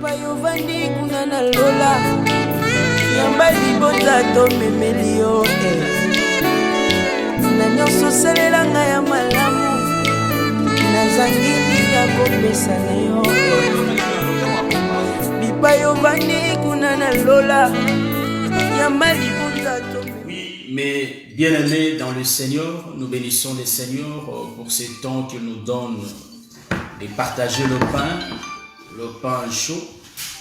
Payovani kuna na lola Yamba libota to memelio Na nyonso salelanga ya malamu Nazangini ya kopesa na yo Bipayovani kuna na lola Yamba libota to memelio. Oui, mais bien-aimés dans le Seigneur, nous bénissons le Seigneur pour ce temps qu'il nous donne de partager le pain chaud.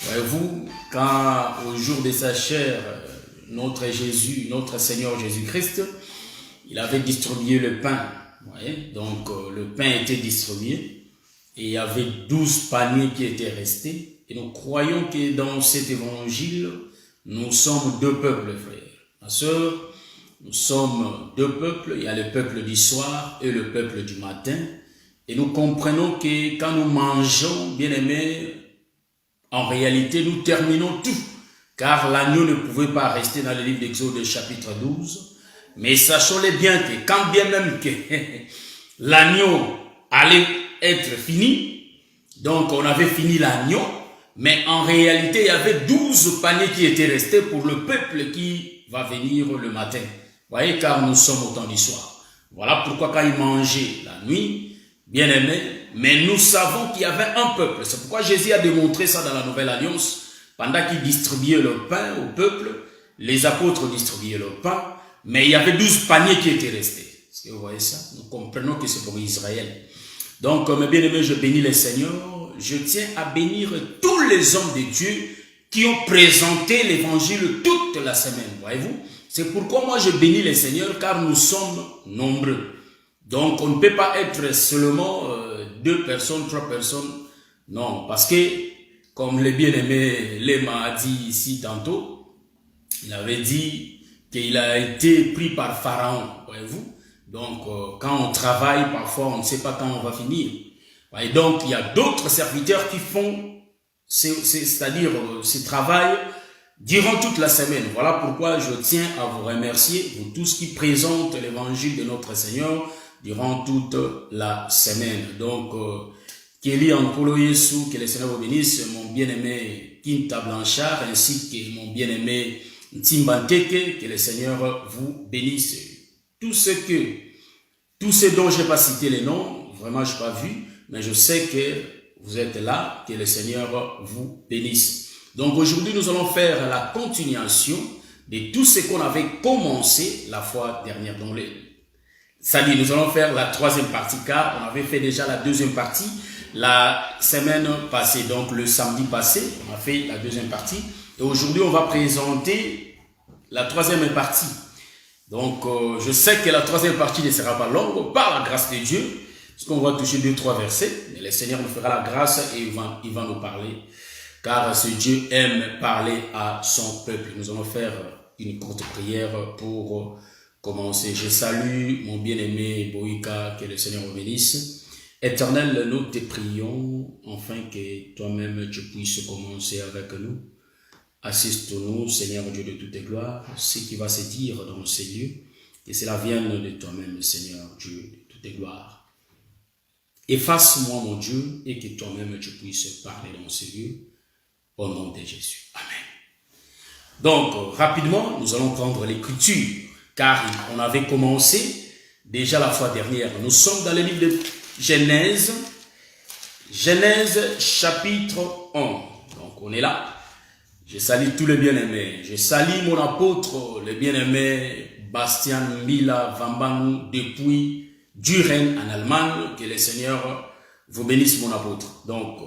Voyez-vous, quand au jour de sa chair, notre Jésus, notre Seigneur Jésus-Christ, il avait distribué le pain. Voyez? Donc le pain était distribué et il y avait 12 paniers qui étaient restés. Et nous croyons que dans cet évangile, nous sommes deux peuples, frères. Ma sœur, nous sommes deux peuples. Il y a le peuple du soir et le peuple du matin. Et nous comprenons que quand nous mangeons, bien-aimés, en réalité, nous terminons tout. Car l'agneau ne pouvait pas rester dans le livre d'Exode chapitre 12. Mais sachons-le bien que quand bien même que l'agneau allait être fini, donc on avait fini l'agneau, mais en réalité, il y avait 12 paniers qui étaient restés pour le peuple qui va venir le matin. Voyez, car nous sommes au temps du soir. Voilà pourquoi quand ils mangeaient la nuit, bien aimé, mais nous savons qu'il y avait un peuple. C'est pourquoi Jésus a démontré ça dans la Nouvelle Alliance. Pendant qu'il distribuait le pain au peuple, les apôtres distribuaient le pain, mais il y avait 12 paniers qui étaient restés. Est-ce que vous voyez ça? Nous comprenons que c'est pour Israël. Donc, mes bien-aimés, je bénis le Seigneur. Je tiens à bénir tous les hommes de Dieu qui ont présenté l'évangile toute la semaine. Voyez-vous? C'est pourquoi moi je bénis le Seigneur, car nous sommes nombreux. Donc, on ne peut pas être seulement 2 personnes, 3 personnes. Non, parce que, comme le bien-aimé Léma a dit ici tantôt, il avait dit qu'il a été pris par Pharaon, voyez-vous. Donc, quand on travaille, parfois, on ne sait pas quand on va finir. Et donc, il y a d'autres serviteurs qui font, c'est-à-dire ce travail durant toute la semaine. Voilà pourquoi je tiens à vous remercier, vous tous qui présentent l'évangile de notre Seigneur durant toute la semaine. Donc, Kelly Ankolo Yesu, que le Seigneur vous bénisse, mon bien-aimé Quinta Blanchard, ainsi que mon bien-aimé Ntimbanteke, que le Seigneur vous bénisse. Tout ce dont je n'ai pas cité les noms, vraiment je n'ai pas vu, mais je sais que vous êtes là, que le Seigneur vous bénisse. Donc aujourd'hui, nous allons faire la continuation de tout ce qu'on avait commencé la fois dernière. Donc, c'est-à-dire, nous allons faire la 3e partie, car on avait fait déjà la 2e partie la semaine passée. Donc le samedi passé, on a fait la 2e partie. Et aujourd'hui, on va présenter la 3e partie. Donc, je sais que la 3e partie ne sera pas longue, par la grâce de Dieu, parce qu'on va toucher 2-3 versets. Mais le Seigneur nous fera la grâce et il va nous parler. Car ce Dieu aime parler à son peuple. Nous allons faire une courte prière pour commencer. Je salue mon bien-aimé Boïka, que le Seigneur vous bénisse. Éternel, nous te prions, afin que toi-même tu puisses commencer avec nous. Assiste-nous, Seigneur Dieu de toutes tes gloires, ce qui va se dire dans ces lieux, que cela vienne de toi-même, Seigneur Dieu de toutes tes gloires. Efface-moi, mon Dieu, et que toi-même tu puisses parler dans ces lieux, au nom de Jésus. Amen. Donc, rapidement, nous allons prendre l'écriture, car on avait commencé déjà la fois dernière. Nous sommes dans le livre de Genèse, Genèse chapitre 1. Donc, on est là. Je salue tous les bien-aimés. Je salue mon apôtre, le bien-aimé Bastien Mila Vambanu depuis Düren en Allemagne. Que le Seigneur vous bénisse, mon apôtre. Donc,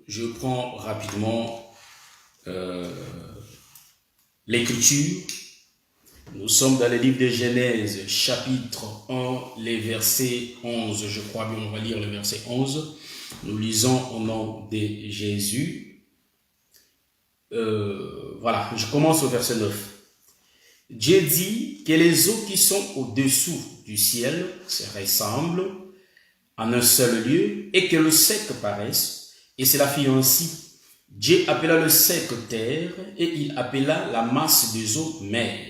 je prends rapidement l'écriture. Nous sommes dans le livre de Genèse, chapitre 1, les versets 11. Je crois bien, on va lire le verset 11. Nous lisons au nom de Jésus. Voilà, je commence au verset 9. Dieu dit que les eaux qui sont au-dessous du ciel se ressemblent en un seul lieu et que le sec paraisse. Et cela fit ainsi. Dieu appela le sec terre et il appela la masse des eaux mer.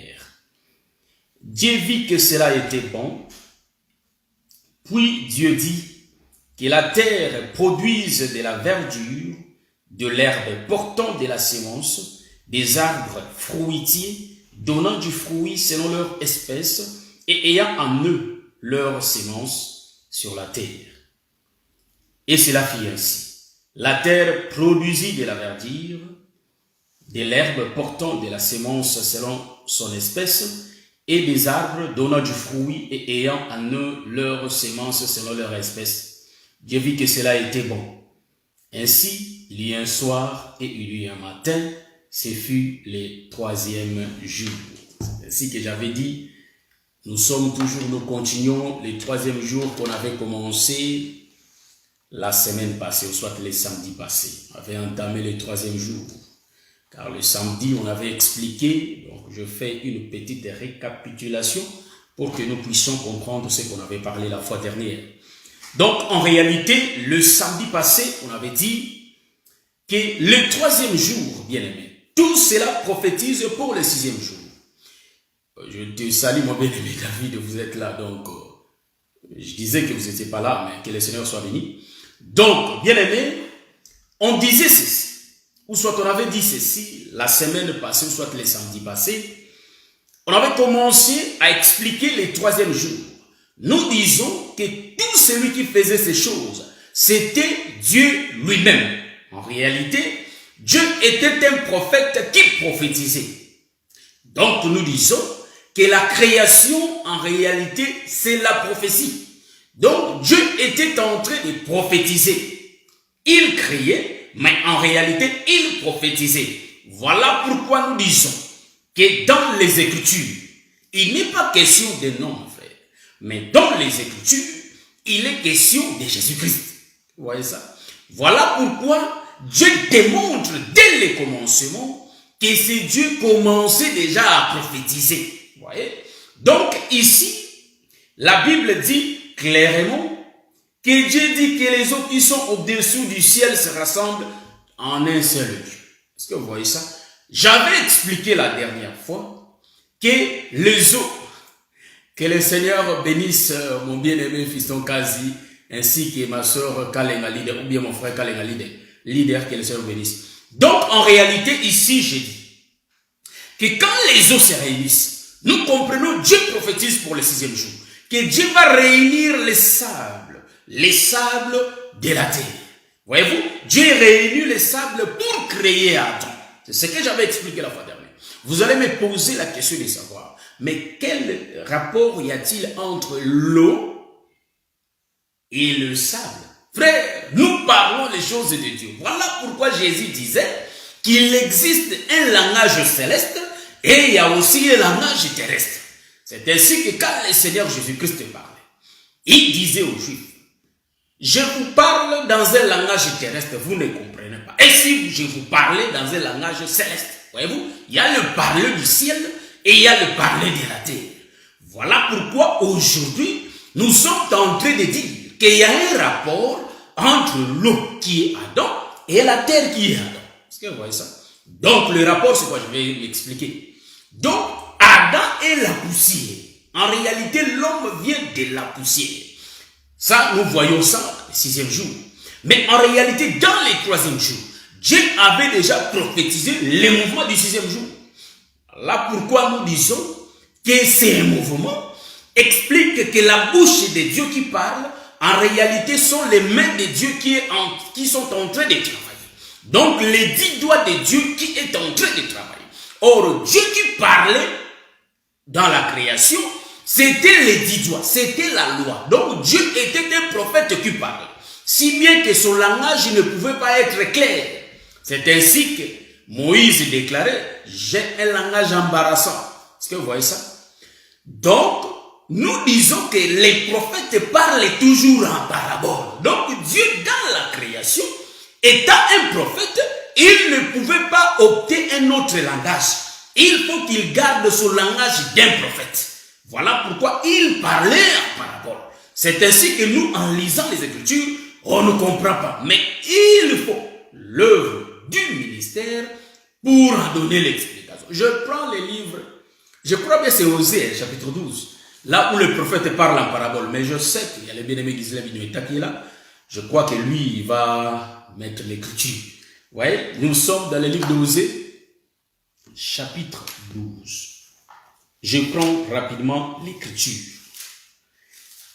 Dieu vit que cela était bon. Puis Dieu dit que la terre produise de la verdure, de l'herbe portant de la sémence, des arbres fruitiers, donnant du fruit selon leur espèce, et ayant en eux leur sémence sur la terre. Et cela fit ainsi. La terre produisit de la verdure, de l'herbe portant de la sémence selon son espèce, et des arbres donnant du fruit et ayant en eux leur sémence selon leur espèce. Dieu vit que cela était bon. Ainsi, il y eut un soir et il y eut un matin, ce fut le 3e jour. Ainsi que j'avais dit, nous continuons le 3e jour qu'on avait commencé la semaine passée, ou soit le samedi passé. On avait entamé le 3e jour. Car le samedi, on avait expliqué, donc je fais une petite récapitulation pour que nous puissions comprendre ce qu'on avait parlé la fois dernière. Donc, en réalité, le samedi passé, on avait dit que le 3e jour, bien aimé, tout cela prophétise pour le 6e jour. Je te salue, mon bien-aimé David, vous êtes là, donc je disais que vous n'étiez pas là, mais que le Seigneur soit béni. Donc, bien aimé, on disait ceci. Ou soit on avait dit ceci la semaine passée, ou soit le samedi passé. On avait commencé à expliquer le 3e jour. Nous disons que tout celui qui faisait ces choses, c'était Dieu lui-même. En réalité, Dieu était un prophète qui prophétisait. Donc nous disons que la création, en réalité, c'est la prophétie. Donc Dieu était en train de prophétiser. Il créait, mais en réalité, il prophétisait. Voilà pourquoi nous disons que dans les Écritures, il n'est pas question de nom, frère. Mais dans les Écritures, il est question de Jésus-Christ. Vous voyez ça? Voilà pourquoi Dieu démontre dès le commencement que c'est Dieu commençait déjà à prophétiser. Vous voyez? Donc ici, la Bible dit clairement que Dieu dit que les eaux qui sont au-dessous du ciel se rassemblent en un seul lieu. Est-ce que vous voyez ça? J'avais expliqué la dernière fois que les eaux, que le Seigneur bénisse mon bien-aimé fiston Kazi, ainsi que ma soeur Kalenga Leader, ou bien mon frère Kalenga Leader, que le Seigneur bénisse. Donc en réalité, ici, j'ai dit que quand les eaux se réunissent, nous comprenons, Dieu prophétise pour le 6e jour, que Dieu va réunir les sables de la terre. Voyez-vous, Dieu réunit les sables pour créer Adam. C'est ce que j'avais expliqué la fois dernière. Vous allez me poser la question de savoir, mais quel rapport y a-t-il entre l'eau et le sable? Frère, nous parlons les choses de Dieu. Voilà pourquoi Jésus disait qu'il existe un langage céleste et il y a aussi un langage terrestre. C'est ainsi que quand le Seigneur Jésus-Christ parlait, il disait aux Juifs, je vous parle dans un langage terrestre, vous ne comprenez pas. Et si je vous parlais dans un langage céleste, voyez-vous, il y a le parler du ciel et il y a le parler de la terre. Voilà pourquoi aujourd'hui, nous sommes en train de dire qu'il y a un rapport entre l'eau qui est Adam et la terre qui est Adam. Est-ce que vous voyez ça? Donc le rapport, c'est quoi? Je vais l'expliquer. Donc Adam est la poussière. En réalité, l'homme vient de la poussière. Ça, nous voyons ça le 6e jour. Mais en réalité, dans les 3e jour, Dieu avait déjà prophétisé le mouvement du 6e jour. Là pourquoi nous disons que c'est un mouvement explique que la bouche de Dieu qui parle, en réalité, sont les mains de Dieu qui sont en train de travailler. Donc, les 10 doigts de Dieu qui est en train de travailler. Or, Dieu qui parlait dans la création, c'était les 10 doigts, c'était la loi. Donc, Dieu était un prophète qui parlait. Si bien que son langage ne pouvait pas être clair. C'est ainsi que Moïse déclarait, j'ai un langage embarrassant. Est-ce que vous voyez ça? Donc, nous disons que les prophètes parlent toujours en parabole. Donc, Dieu, dans la création, étant un prophète, il ne pouvait pas opter un autre langage. Il faut qu'il garde son langage d'un prophète. Voilà pourquoi il parlait en parabole. C'est ainsi que nous, en lisant les Écritures, on ne comprend pas. Mais il faut l'œuvre du ministère pour en donner l'explication. Je prends les livres, je crois bien c'est Osée, chapitre 12, là où le prophète parle en parabole. Mais je sais qu'il y a le bien-aimé Gisèle Binoïta qui est là. Je crois que lui, il va mettre l'écriture. Ouais, nous sommes dans le livre d'Osée, chapitre 12. Je prends rapidement l'écriture.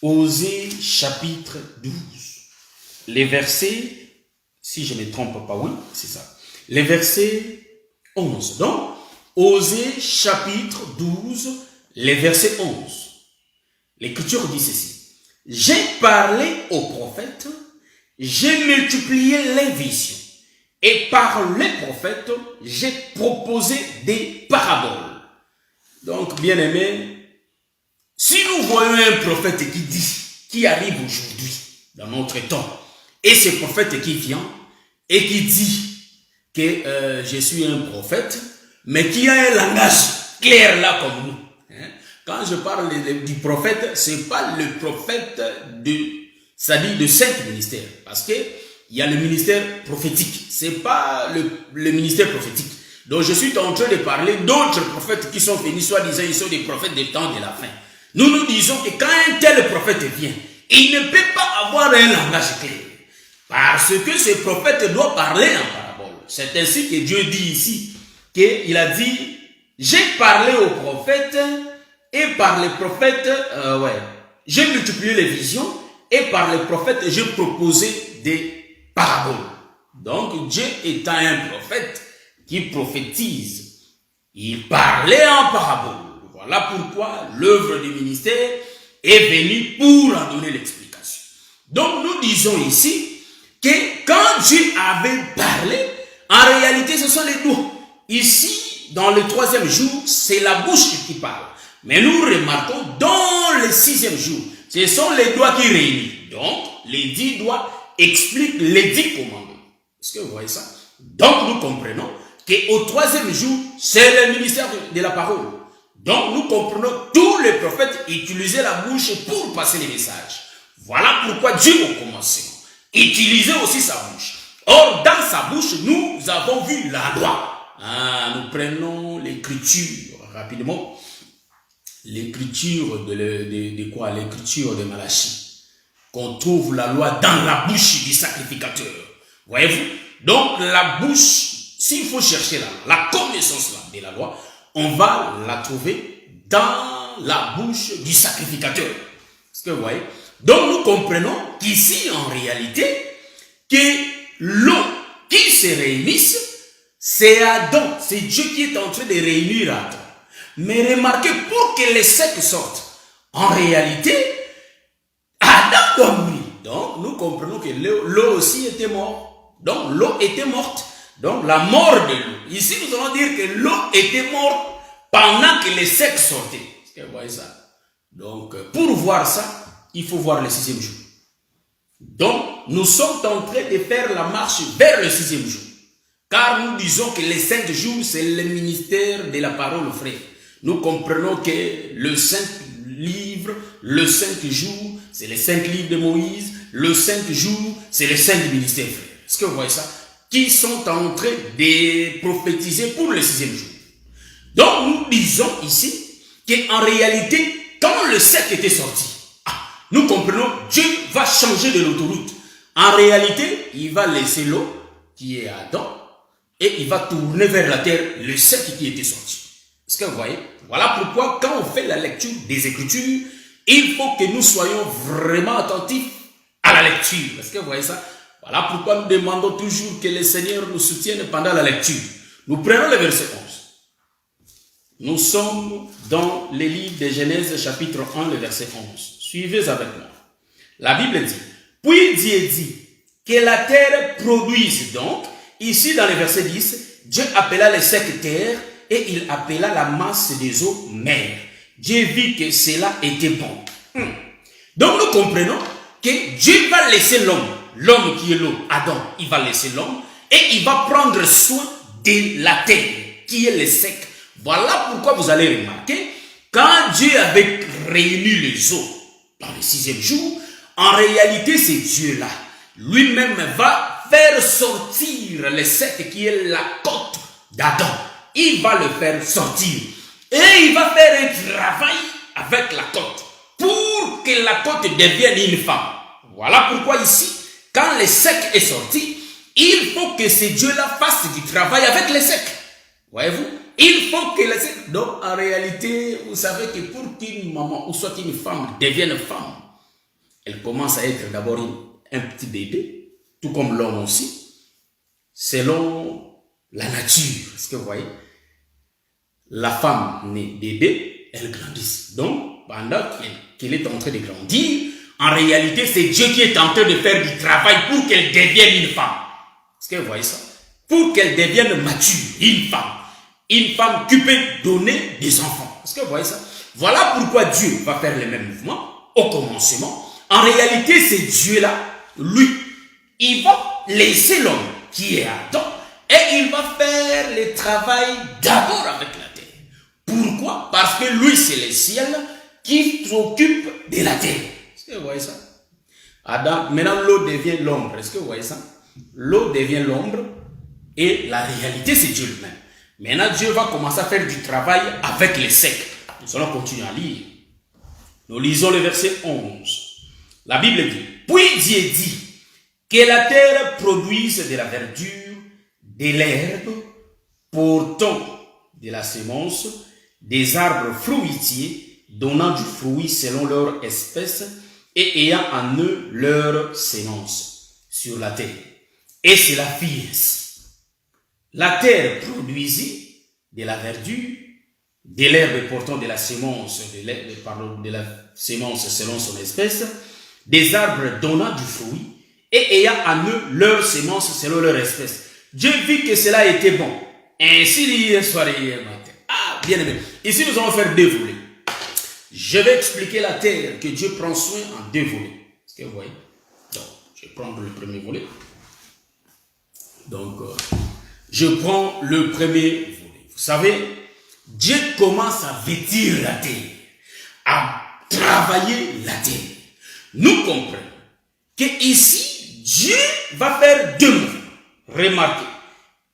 Osée, chapitre 12. Les versets, si je ne me trompe pas, oui, c'est ça. Les versets 11. Donc, Osée, chapitre 12, les versets 11. L'écriture dit ceci. J'ai parlé aux prophètes, j'ai multiplié les visions. Et par les prophètes, j'ai proposé des paraboles. Donc, bien aimé, si nous voyons un prophète qui dit, qui arrive aujourd'hui, dans notre temps, et ce prophète qui vient, et qui dit que je suis un prophète, mais qui a un langage clair là comme nous. Quand je parle du prophète, c'est pas le prophète de 5 ministères, parce que il y a le ministère prophétique, c'est pas le ministère prophétique. Donc je suis en train de parler d'autres prophètes qui sont venus, soi-disant ils sont des prophètes des temps de la fin. Nous disons que quand un tel prophète vient, il ne peut pas avoir un langage clair, parce que ce prophète doit parler en parabole. C'est ainsi que Dieu dit ici, qu'il a dit, j'ai parlé aux prophètes, et par les prophètes, j'ai multiplié les visions, et par les prophètes, j'ai proposé des paraboles. Donc, Dieu étant un prophète qui prophétise, il parlait en parabole. Voilà pourquoi l'œuvre du ministère est venue pour en donner l'explication. Donc, nous disons ici que quand Dieu avait parlé, en réalité, ce sont les doigts. Ici, dans le 3e jour, c'est la bouche qui parle. Mais nous remarquons dans le 6e jour, ce sont les doigts qui réunissent. Donc, les 10 doigts expliquent les 10 commandements. Est-ce que vous voyez ça? Donc, nous comprenons qu'au 3e jour, c'est le ministère de la parole. Donc, nous comprenons tous les prophètes utilisaient la bouche pour passer les messages. Voilà pourquoi Dieu, au commencement, utilisait aussi sa bouche. Or, dans sa bouche, nous avons vu la loi. Nous prenons l'écriture rapidement. L'écriture de quoi? L'écriture de Malachie. Qu'on trouve la loi dans la bouche du sacrificateur. Voyez-vous? Donc, la bouche, s'il faut chercher la connaissance de la loi, on va la trouver dans la bouche du sacrificateur. Est-ce que vous voyez? Donc, nous comprenons qu'ici, en réalité, que l'eau qui se réunissent, c'est Adam, c'est Dieu qui est en train de réunir Adam. Mais remarquez, pour que les secs sortent, en réalité, Adam doit mourir. Donc, nous comprenons que l'eau aussi était morte. Donc, l'eau était morte. Donc, la mort de l'eau. Ici, nous allons dire que l'eau était morte pendant que les secs sortaient. Est-ce que vous voyez ça? Donc, pour voir ça, il faut voir le 6e jour. Donc, nous sommes en train de faire la marche vers le 6e jour. Car nous disons que les 5 jours, c'est le ministère de la parole, frère. Nous comprenons que le 5 livre, le 5 jours, c'est les 5 livres de Moïse. Le 5 jours, c'est les 5 ministères, frère. Est-ce que vous voyez ça? Qui sont en train de prophétiser pour le 6e jour. Donc, nous disons ici qu'en réalité, quand le sec était sorti, nous comprenons, Dieu va changer de l'autoroute. En réalité, il va laisser l'eau qui est Adam et il va tourner vers la terre le sec qui était sorti. Est-ce que vous voyez? Voilà pourquoi quand on fait la lecture des Écritures, il faut que nous soyons vraiment attentifs à la lecture. Est-ce que vous voyez ça? Voilà pourquoi nous demandons toujours que le Seigneur nous soutienne pendant la lecture. Nous prenons le verset 11. Nous sommes dans le livre de Genèse chapitre 1, le verset 11. Suivez avec moi. La Bible dit, puis Dieu dit que la terre produise donc. Ici dans le verset 10, Dieu appela les secs terres et il appela la masse des eaux mer. Dieu vit que cela était bon. Donc nous comprenons que Dieu va laisser l'homme. L'homme qui est l'eau, Adam, il va laisser l'homme et il va prendre soin de la terre qui est le sec. Voilà pourquoi vous allez remarquer, quand Dieu avait réuni les eaux dans le 6e jour, en réalité c'est Dieu-là. Lui-même va faire sortir le sec qui est la côte d'Adam. Il va le faire sortir et il va faire un travail avec la côte pour que la côte devienne une femme. Voilà pourquoi ici, quand le sec est sorti, il faut que ces dieux-là fassent du travail avec les secs. Voyez-vous? Il faut que les secs... Donc, en réalité, vous savez que pour qu'une maman ou soit une femme devienne femme, elle commence à être d'abord un petit bébé, tout comme l'homme aussi, selon la nature. Est-ce que vous voyez? La femme née bébé, elle grandit. Donc, pendant qu'elle est en train de grandir, en réalité, c'est Dieu qui est en train de faire du travail pour qu'elle devienne une femme. Est-ce que vous voyez ça? Pour qu'elle devienne mature, une femme. Une femme qui peut donner des enfants. Est-ce que vous voyez ça? Voilà pourquoi Dieu va faire les mêmes mouvements au commencement. En réalité, c'est Dieu-là, lui, il va laisser l'homme qui est Adam et il va faire le travail d'abord avec la terre. Pourquoi? Parce que lui, c'est le ciel qui s'occupe de la terre. Est-ce que vous voyez ça? Adam, maintenant l'eau devient l'ombre. Est-ce que vous voyez ça? L'eau devient l'ombre et la réalité, c'est Dieu lui-même. Maintenant, Dieu va commencer à faire du travail avec les secs. Nous allons continuer à lire. Nous lisons le verset 11. La Bible dit, puis Dieu dit que la terre produise de la verdure, de l'herbe, portant de la semence, des arbres fruitiers, donnant du fruit selon leur espèce, et ayant en eux leur sémence sur la terre. Et cela fit ainsi. La terre produisit de la verdure, de l'herbe portant de la semence, de la semence selon son espèce, des arbres donnant du fruit, et ayant en eux leur sémence selon leur espèce. Dieu vit que cela était bon. Ainsi hier soir et hier matin. Ah, bien aimé. Ici, nous allons faire deux volets. Je vais expliquer la terre que Dieu prend soin en deux volets. Est-ce que vous voyez? Donc, je vais prendre le premier volet. Donc, je prends le premier volet. Vous savez, Dieu commence à vêtir la terre, à travailler la terre. Nous comprenons que ici, Dieu va faire deux mots. Remarquez.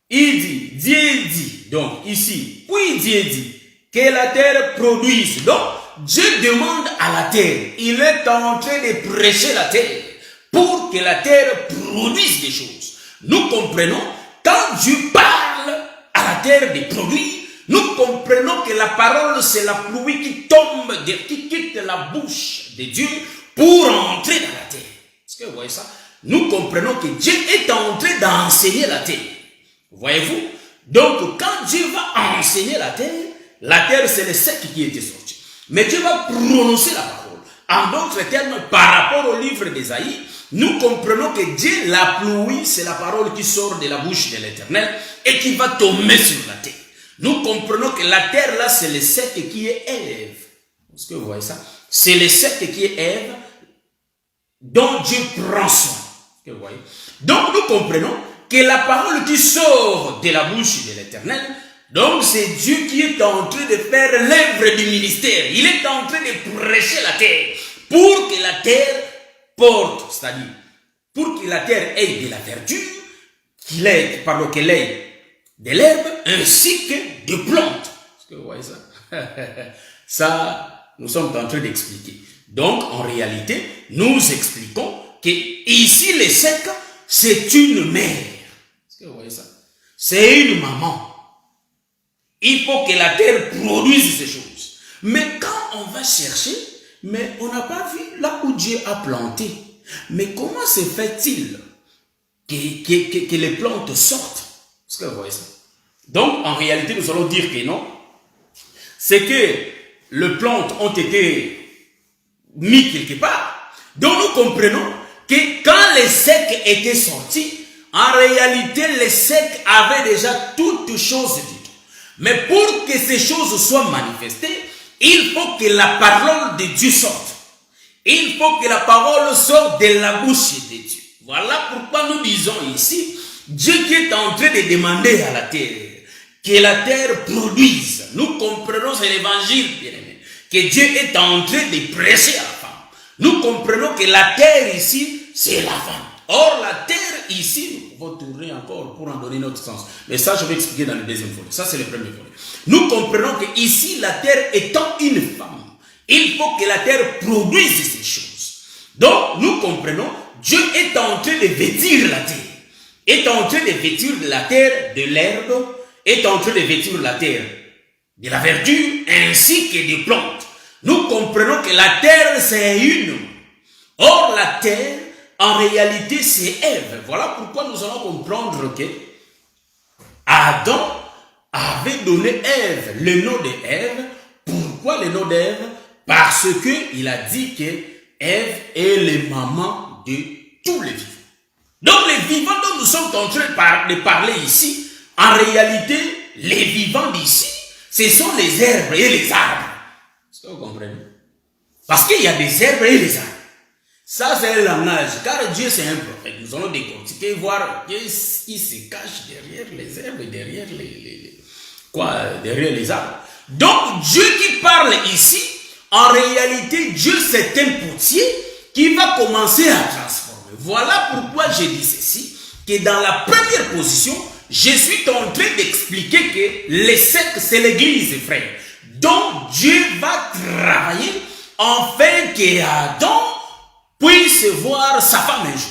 Il dit, Dieu dit, donc ici, puis Dieu dit que la terre produise. Donc, Dieu demande à la terre, il est en train de prêcher la terre pour que la terre produise des choses. Nous comprenons, quand Dieu parle à la terre des produits, nous comprenons que la parole, c'est la pluie qui tombe, qui quitte la bouche de Dieu pour entrer dans la terre. Est-ce que vous voyez ça? Nous comprenons que Dieu est en train d'enseigner la terre. Voyez-vous? Donc, quand Dieu va enseigner la terre, c'est le sec qui était sorti. Mais Dieu va prononcer la parole. En d'autres termes, par rapport au livre d'Ésaïe, nous comprenons que Dieu, la pluie, c'est la parole qui sort de la bouche de l'Éternel et qui va tomber sur la terre. Nous comprenons que la terre, là, c'est le sec qui est Ève. Est-ce que vous voyez ça? C'est le sec qui est Ève dont Dieu prend soin. Est-ce que vous voyez? Donc, nous comprenons que la parole qui sort de la bouche de l'Éternel, donc c'est Dieu qui est en train de faire l'œuvre du ministère. Il est en train de prêcher la terre pour que la terre porte, c'est-à-dire pour que la terre ait de la verdure, qu'elle ait de l'herbe ainsi que de plantes. Est-ce que vous voyez ça? Ça, nous sommes en train d'expliquer. Donc, en réalité, nous expliquons que ici, le sec, c'est une mère. Est-ce que vous voyez ça? C'est une maman. Il faut que la terre produise ces choses. Mais quand on va chercher, mais on n'a pas vu là où Dieu a planté. Mais comment se fait-il que les plantes sortent? Est-ce que vous voyez ça? Donc, en réalité, nous allons dire que non. C'est que les plantes ont été mises quelque part. Donc, nous comprenons que quand les secs étaient sortis, en réalité, les secs avaient déjà toutes choses dites. Mais pour que ces choses soient manifestées, il faut que la parole de Dieu sorte. Il faut que la parole sorte de la bouche de Dieu. Voilà pourquoi nous disons ici, Dieu qui est en train de demander à la terre, que la terre produise. Nous comprenons, c'est l'évangile, bien aimé, que Dieu est en train de prêcher à la femme. Nous comprenons que la terre ici, c'est la femme. Or, la terre ici, nous pouvons tourner encore pour en donner notre sens. Mais ça, je vais expliquer dans le deuxième volet. Ça, c'est le premier volet. Nous comprenons que ici, la terre étant une femme, il faut que la terre produise ces choses. Donc, nous comprenons, Dieu est en train de vêtir la terre. est en train de vêtir de la terre de l'herbe, est en train de vêtir de la terre de la verdure, ainsi que des plantes. Nous comprenons que la terre, c'est une. Or, la terre, en réalité, c'est Ève. Voilà pourquoi nous allons comprendre que Adam avait donné Ève, le nom de Ève. Pourquoi le nom d'Ève? Parce qu'il a dit que Ève est le maman de tous les vivants. Donc les vivants dont nous sommes en train de parler ici, en réalité, les vivants d'ici, ce sont les herbes et les arbres. Est-ce que vous comprenez? Parce qu'il y a des herbes et des arbres. Ça, c'est un langage, car Dieu, c'est un prophète. Nous allons décortiquer, voir qu'est-ce qui se cache derrière les herbes et derrière derrière les arbres. Donc, Dieu qui parle ici, en réalité, Dieu, c'est un potier qui va commencer à transformer. Voilà pourquoi j'ai dit ceci, que dans la première position, je suis en train d'expliquer que le sec, c'est l'église, frère. Donc, Dieu va travailler afin qu'Adam puisse voir sa femme un jour.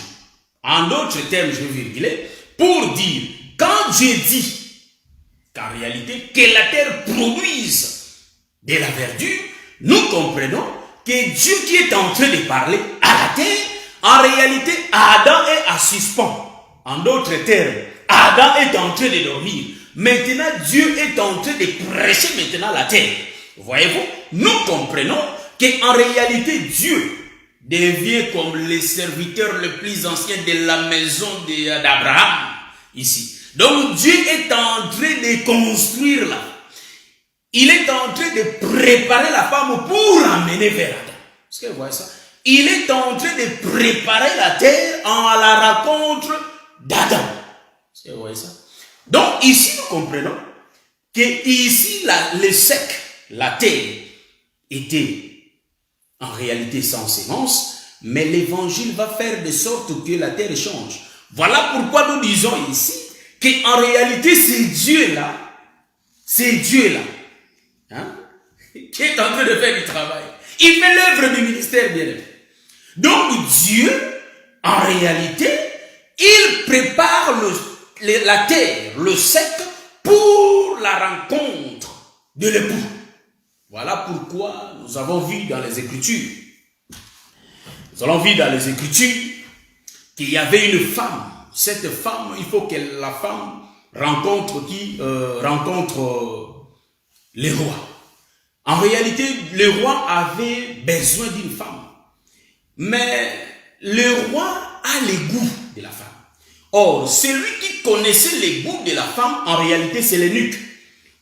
En d'autres termes, je vais virguler, pour dire, quand Dieu dit qu'en réalité, que la terre produise de la verdure, nous comprenons que Dieu qui est en train de parler à la terre, en réalité, Adam est à suspens. En d'autres termes, Adam est en train de dormir. Maintenant, Dieu est en train de prêcher maintenant la terre. Voyez-vous, nous comprenons qu'en réalité, Dieu devient comme le serviteur le plus ancien de la maison d'Abraham, ici. Donc, Dieu est en train de construire là. Il est en train de préparer la femme pour l'amener vers Adam. Est-ce que vous voyez ça? Il est en train de préparer la terre en la rencontre d'Adam. Est-ce que vous voyez ça? Donc, ici, nous comprenons que ici, le sec, la terre, était en réalité sans sémence, mais l'évangile va faire de sorte que la terre change. Voilà pourquoi nous disons ici qu'en réalité, c'est Dieu-là, hein, qui est en train de faire du travail. Il fait l'œuvre du ministère bien-aimé. Donc Dieu, en réalité, il prépare la terre, le sec, pour la rencontre de l'époux. Voilà pourquoi nous avons vu dans les Écritures, nous allons vu dans les Écritures qu'il y avait une femme. Cette femme, il faut que la femme rencontre le roi. En réalité, le roi avait besoin d'une femme. Mais le roi a les goûts de la femme. Or, celui qui connaissait les goûts de la femme, en réalité, c'est l'eunuque.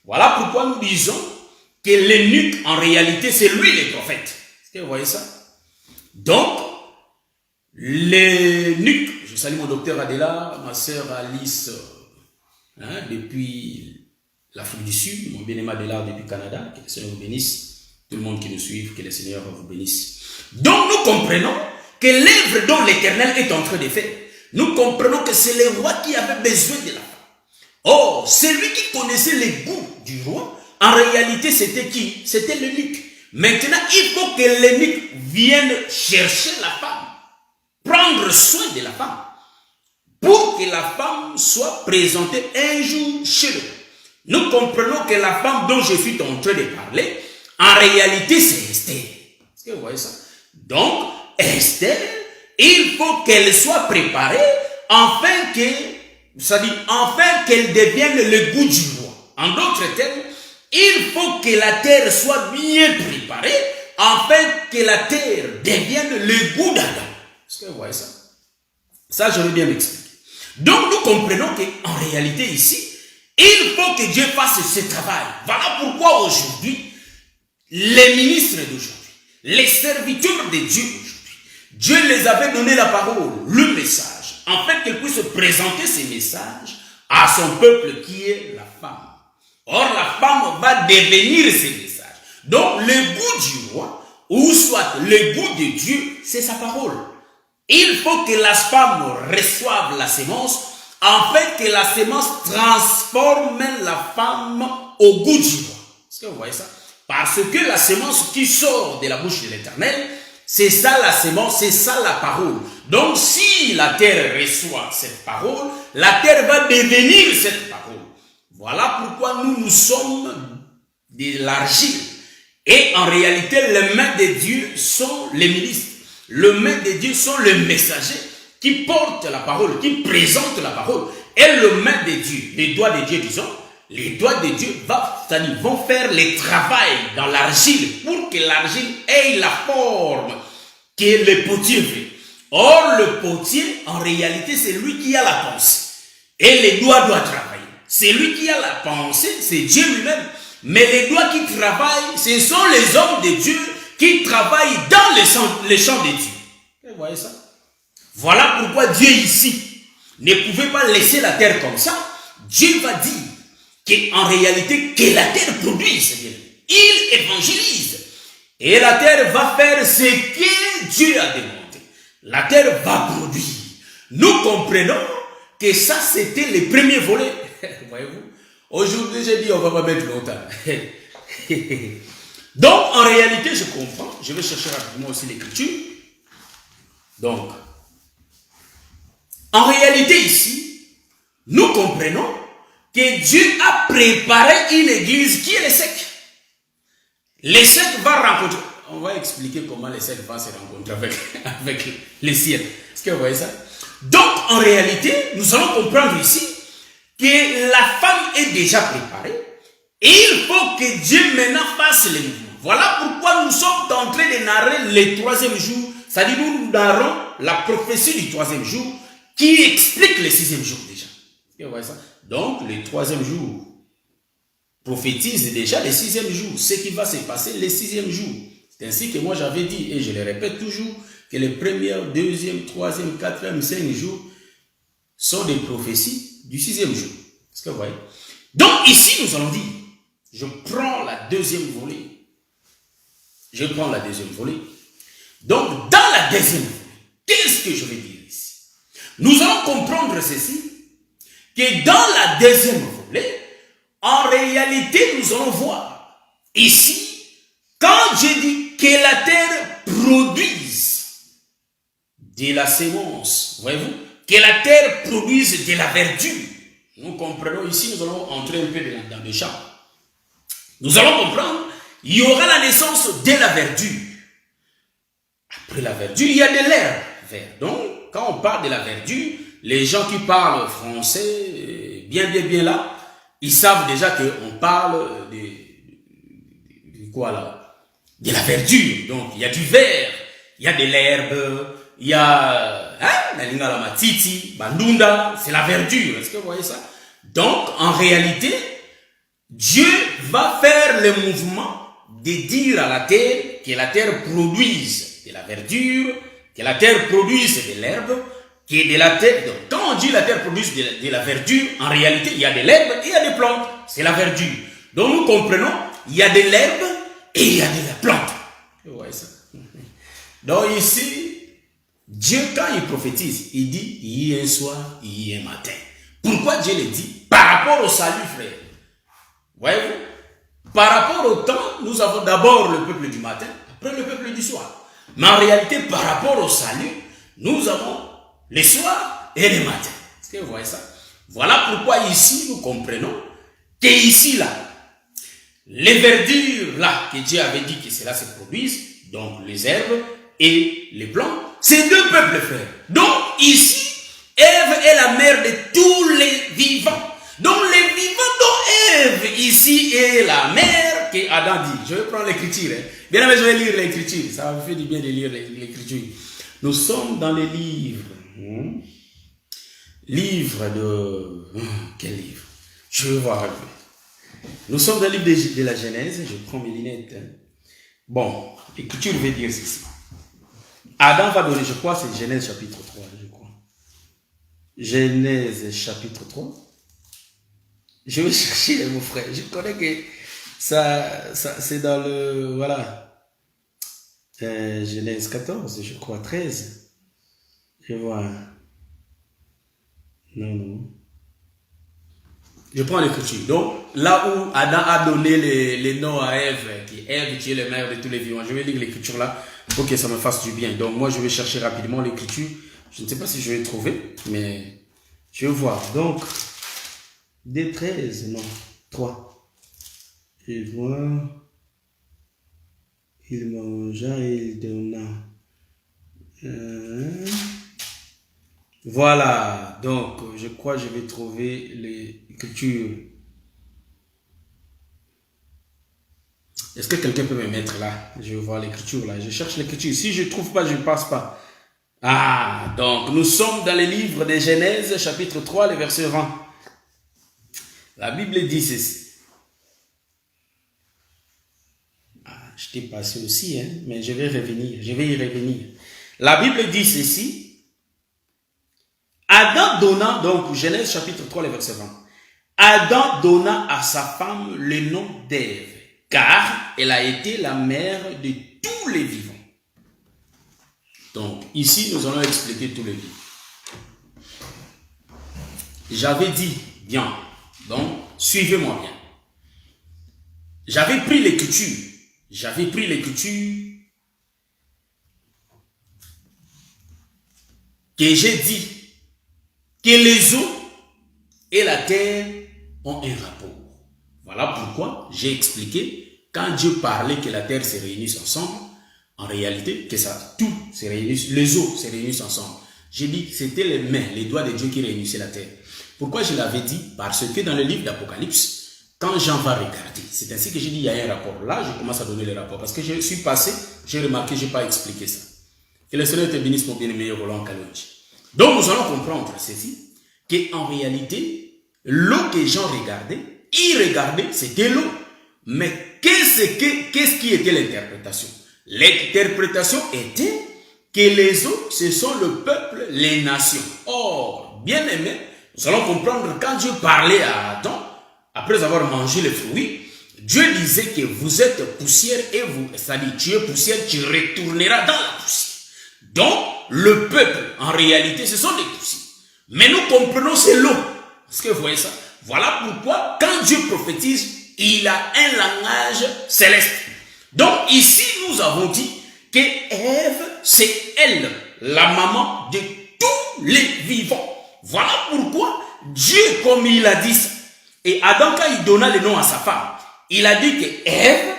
Voilà pourquoi nous disons que l'eunuque, en réalité, c'est lui le prophète. Est-ce que vous voyez ça? Donc, l'eunuque, je salue mon docteur Adela, ma sœur Alice, depuis l'Afrique du Sud, mon bien-aimé Adela depuis le Canada, que le Seigneur vous bénisse, tout le monde qui nous suit, que le Seigneur vous bénisse. Donc, nous comprenons que l'œuvre dont l'Éternel est en train de faire, nous comprenons que c'est le roi qui avait besoin de la femme. Or, celui qui connaissait les goûts du roi, en réalité, c'était qui? C'était l'eunuque. Maintenant, il faut que l'eunuque vienne chercher la femme, prendre soin de la femme, pour que la femme soit présentée un jour chez lui. Nous comprenons que la femme dont je suis en train de parler, en réalité, c'est Esther. Est-ce que vous voyez ça? Donc, Esther, il faut qu'elle soit préparée afin qu'elle devienne le goût du roi. En d'autres termes, il faut que la terre soit bien préparée afin que la terre devienne le goût d'Adam. Est-ce que vous voyez ça? Ça, je veux bien m'expliquer. Donc, nous comprenons qu'en réalité ici, il faut que Dieu fasse ce travail. Voilà pourquoi aujourd'hui, les ministres d'aujourd'hui, les serviteurs de Dieu aujourd'hui, Dieu les avait donné la parole, le message, afin qu'ils puissent présenter ces messages à son peuple qui est la femme. Or, la femme va devenir ces messages. Donc, le goût du roi, ou soit le goût de Dieu, c'est sa parole. Il faut que la femme reçoive la sémence, afin que la sémence transforme la femme au goût du roi. Est-ce que vous voyez ça? Parce que la sémence qui sort de la bouche de l'Éternel, C'est ça la sémence, c'est ça la parole. Donc si la terre reçoit cette parole, la terre va devenir cette parole. Voilà pourquoi nous sommes de l'argile. Et en réalité, les mains de Dieu sont les ministres. Les mains de Dieu sont les messagers qui portent la parole, qui présentent la parole. Et les mains de Dieu, les doigts de Dieu, disons, les doigts de Dieu vont faire le travail dans l'argile pour que l'argile ait la forme que le potier veut. Or, le potier, en réalité, c'est lui qui a la pensée. Et les doigts doivent travailler. C'est lui qui a la pensée, c'est Dieu lui-même. Mais les doigts qui travaillent, ce sont les hommes de Dieu qui travaillent dans les champs de Dieu. Vous voyez ça? Voilà pourquoi Dieu ici ne pouvait pas laisser la terre comme ça. Dieu va dire qu'en réalité, que la terre produise. Il évangélise. Et la terre va faire ce que Dieu a demandé. La terre va produire. Nous comprenons que ça, c'était le premier volet. Voyez-vous? Aujourd'hui, j'ai dit, on va pas mettre longtemps. Donc, en réalité, je comprends. Je vais chercher rapidement aussi l'écriture. Donc, en réalité, ici, nous comprenons que Dieu a préparé une église qui est le sec. Le sec va rencontrer. On va expliquer comment le sec va se rencontrer avec les ciels. Est-ce que vous voyez ça? Donc, en réalité, nous allons comprendre ici que la femme est déjà préparée et il faut que Dieu maintenant fasse les mouvements. Voilà pourquoi nous sommes en train de narrer le troisième jour, c'est-à-dire nous narrons la prophétie du troisième jour qui explique le sixième jour déjà. Vous voyez ça? Donc le troisième jour prophétise déjà le sixième jour, ce qui va se passer le sixième jour. C'est ainsi que moi j'avais dit, et je le répète toujours, que les premiers, deuxième, troisième, quatrième, cinquième jours sont des prophéties du sixième jour. Est-ce que vous voyez? Donc ici, nous allons dire, je prends la deuxième volée. Je prends la deuxième volée. Donc, dans la deuxième volée, qu'est-ce que je vais dire ici? Nous allons comprendre ceci, que dans la deuxième volée, en réalité, nous allons voir ici, quand je dis que la terre produise de la sémence, voyez-vous, que la terre produise de la verdure. Nous comprenons ici, nous allons entrer un peu dans le champ. Nous allons comprendre, il y aura la naissance de la verdure. Après la verdure, il y a de l'herbe verte. Donc, quand on parle de la verdure, les gens qui parlent français, bien là, ils savent déjà qu'on parle de quoi là? De la verdure. Donc, il y a du vert, il y a de l'herbe, il y a la lingala matiti, bandunda, c'est la verdure. Est-ce que vous voyez ça? Donc, en réalité, Dieu va faire le mouvement de dire à la terre que la terre produise de la verdure, que la terre produise de l'herbe, que de la terre. Donc, quand on dit la terre produise de la verdure, en réalité, il y a de l'herbe et il y a des plantes. C'est la verdure. Donc, nous comprenons, il y a de l'herbe et il y a de la plante. Vous voyez ça? Donc, ici, Dieu, quand il prophétise, il dit, il y a un soir, il y a un matin. Pourquoi Dieu le dit? Par rapport au salut, frère. Voyez-vous? Par rapport au temps, nous avons d'abord le peuple du matin, après le peuple du soir. Mais en réalité, par rapport au salut, nous avons les soirs et les matins. Est-ce que vous voyez ça? Voilà pourquoi ici, nous comprenons que ici, là, les verdures, là, que Dieu avait dit que cela se produise, donc les herbes et les plantes, c'est deux peuples, frères. Donc, ici, Ève est la mère de tous les vivants. Donc, les vivants dont Ève, ici, est la mère que Adam dit. Je vais prendre l'écriture. Bien aimé, je vais lire l'écriture. Ça me fait du bien de lire l'écriture. Nous sommes dans les livres. Livre de... Quel livre? Je vais voir un peu. Nous sommes dans le livre de la Genèse. Je prends mes lunettes. Bon, l'écriture veut dire ceci. Adam va donner, je crois, c'est Genèse chapitre 3, je crois. Genèse chapitre 3. Je vais chercher mon frère. Je connais que ça c'est dans le, voilà. Genèse 14, je crois, 13. Je vois. Non. Je prends l'écriture. Donc, là où Adam a donné les noms à Ève, qui est le mère de tous les vivants, je vais lire l'écriture là pour que ça me fasse du bien. Donc, moi, je vais chercher rapidement l'écriture. Je ne sais pas si je vais trouver, mais je vais voir. Donc, des 13, non, 3. Et voir. Il mangea et il donna. Voilà, donc je crois que je vais trouver l'écriture. Est-ce que quelqu'un peut me mettre là? Je vais voir l'écriture là, je cherche l'écriture. Si je ne trouve pas, je ne passe pas. Ah, donc nous sommes dans le livre de Genèse, chapitre 3, le verset 20. La Bible dit ceci. Ah, je t'ai passé aussi, hein, mais je vais y revenir. La Bible dit ceci. Adam donna, donc Genèse chapitre 3, le verset 20. Adam donna à sa femme le nom d'Ève, car elle a été la mère de tous les vivants. Donc ici, nous allons expliquer tous les vivants. J'avais dit, bien, donc suivez-moi bien. J'avais pris l'écriture que j'ai dit que les eaux et la terre ont un rapport. Voilà pourquoi j'ai expliqué, quand Dieu parlait que la terre se réunisse ensemble, en réalité, que ça, tout se réunisse, les eaux se réunissent ensemble. J'ai dit que c'était les mains, les doigts de Dieu qui réunissaient la terre. Pourquoi je l'avais dit? Parce que dans le livre d'Apocalypse, quand Jean va regarder, c'est ainsi que j'ai dit il y a un rapport. Là, je commence à donner le rapport. Parce que je suis passé, j'ai remarqué, je n'ai pas expliqué ça. Que le Seigneur te bénisse, mon bien-aimé Roland Kalonji. Donc, nous allons comprendre ceci, qu'en réalité, l'eau que Jean regardait, il regardait, c'était l'eau. Mais qu'est-ce qui était l'interprétation? L'interprétation était que les eaux, ce sont le peuple, les nations. Or, bien aimé, nous allons comprendre quand Dieu parlait à Adam, après avoir mangé les fruits, Dieu disait que vous êtes poussière et vous, c'est-à-dire tu es poussière, tu retourneras dans la poussière. Donc, le peuple, en réalité, ce sont des poussières. Mais nous comprenons, c'est l'eau. Est-ce que vous voyez ça? Voilà pourquoi, quand Dieu prophétise, il a un langage céleste. Donc, ici, nous avons dit que Ève, c'est elle, la maman de tous les vivants. Voilà pourquoi Dieu, comme il a dit ça, et Adam, quand il donna le nom à sa femme, il a dit que Ève,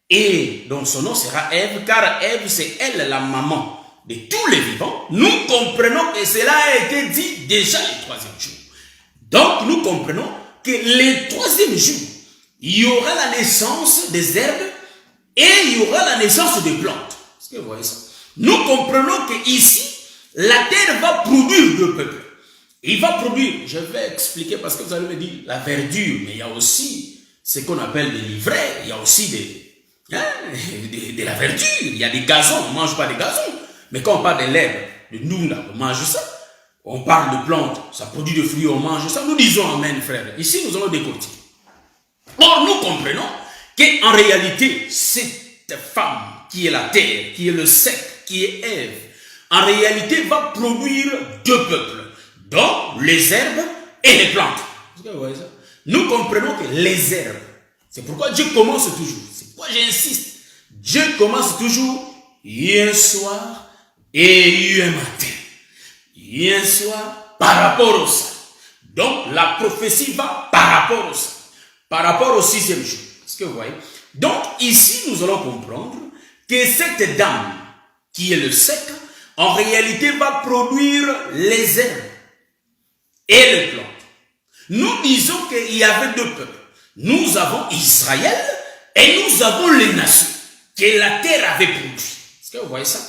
et donc son nom sera Ève, car Ève, c'est elle, la maman de tous les vivants. Nous comprenons que cela a été dit déjà le troisième jour. Donc, nous comprenons que le troisième jour, il y aura la naissance des herbes et il y aura la naissance des plantes. Est-ce que vous voyez ça? Nous comprenons que ici, la terre va produire deux peuples. Il va produire, je vais expliquer parce que vous allez me dire la verdure, mais il y a aussi ce qu'on appelle des livrets, il y a aussi de la verdure, il y a des gazons, on ne mange pas des gazons. Mais quand on parle de l'herbe, de nous là, on mange ça. On parle de plantes, ça produit des fruits, on mange ça. Nous disons amen, frère. Ici, nous allons décortiquer. Or, nous comprenons qu'en réalité, cette femme qui est la terre, qui est le sec, qui est Ève, en réalité va produire deux peuples. Donc, les herbes et les plantes. Est-ce que vous voyez ça? Nous comprenons que les herbes, c'est pourquoi Dieu commence toujours. C'est pourquoi j'insiste. Dieu commence toujours, un soir et un matin. Un soir par rapport au saint. Donc, la prophétie va par rapport au saint. Par rapport au sixième jour. Est-ce que vous voyez? Donc, ici, nous allons comprendre que cette dame, qui est le sec, en réalité va produire les herbes et les plantes. Nous disons qu'il y avait deux peuples. Nous avons Israël et nous avons les nations que la terre avait produit. Est-ce que vous voyez ça?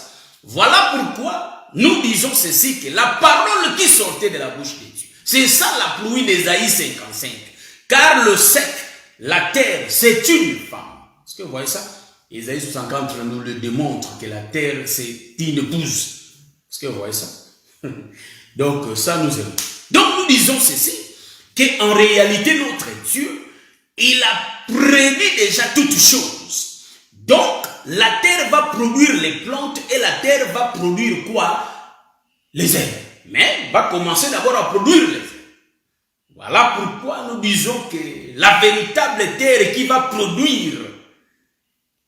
Voilà pourquoi nous disons ceci, que la parole qui sortait de la bouche de Dieu, c'est ça la pluie d'Ésaïe 55. Car le sec, la terre, c'est une femme. Est-ce que vous voyez ça? Ésaïe 50 nous le démontre que la terre, c'est une épouse. Est-ce que vous voyez ça? Donc, ça nous aimons. Donc, nous disons ceci, qu'en réalité, notre Dieu, il a prédit déjà toutes choses. Donc, la terre va produire les plantes et la terre va produire quoi? Les herbes. Mais va commencer d'abord à produire les herbes. Voilà pourquoi nous disons que la véritable terre qui va produire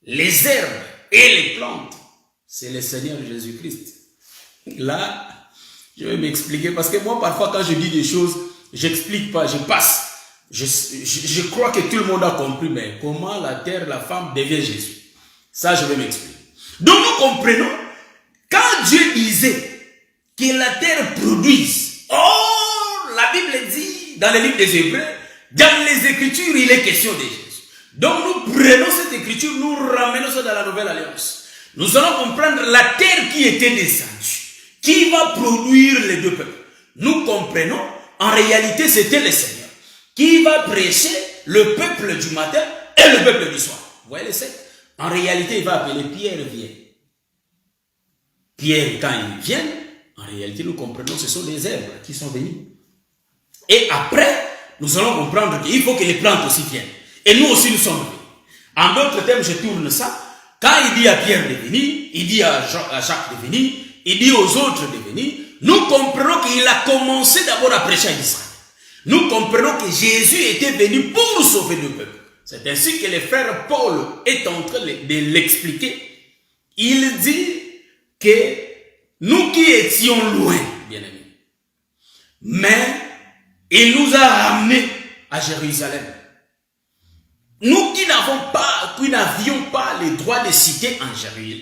les herbes et les plantes, c'est le Seigneur Jésus-Christ. Là, je vais m'expliquer parce que moi, parfois, quand je dis des choses, j'explique pas, je passe. Je crois que tout le monde a compris, mais comment la terre, la femme devient Jésus? Ça, je vais m'expliquer. Donc, nous comprenons, quand Dieu disait que la terre produise, la Bible dit, dans le livre des Hébreux, dans les Écritures, il est question de Jésus. Donc, nous prenons cette Écriture, nous ramenons ça dans la Nouvelle Alliance. Nous allons comprendre la terre qui était descendue, qui va produire les deux peuples. Nous comprenons, en réalité, c'était le Seigneur qui va prêcher le peuple du matin et le peuple du soir. Vous voyez les sectes? En réalité, il va appeler Pierre, viens. Pierre, quand il vient, en réalité, nous comprenons, ce sont les herbes qui sont venus. Et après, nous allons comprendre qu'il faut que les plantes aussi viennent. Et nous aussi, nous sommes venus. En d'autres termes, je tourne ça. Quand il dit à Pierre de venir, il dit à Jacques de venir, il dit aux autres de venir, nous comprenons qu'il a commencé d'abord à prêcher à Israël. Nous comprenons que Jésus était venu pour sauver le peuple. C'est ainsi que le frère Paul est en train de l'expliquer. Il dit que nous qui étions loin, bien aimés, mais il nous a ramenés à Jérusalem. Nous qui n'avions pas le droit de citer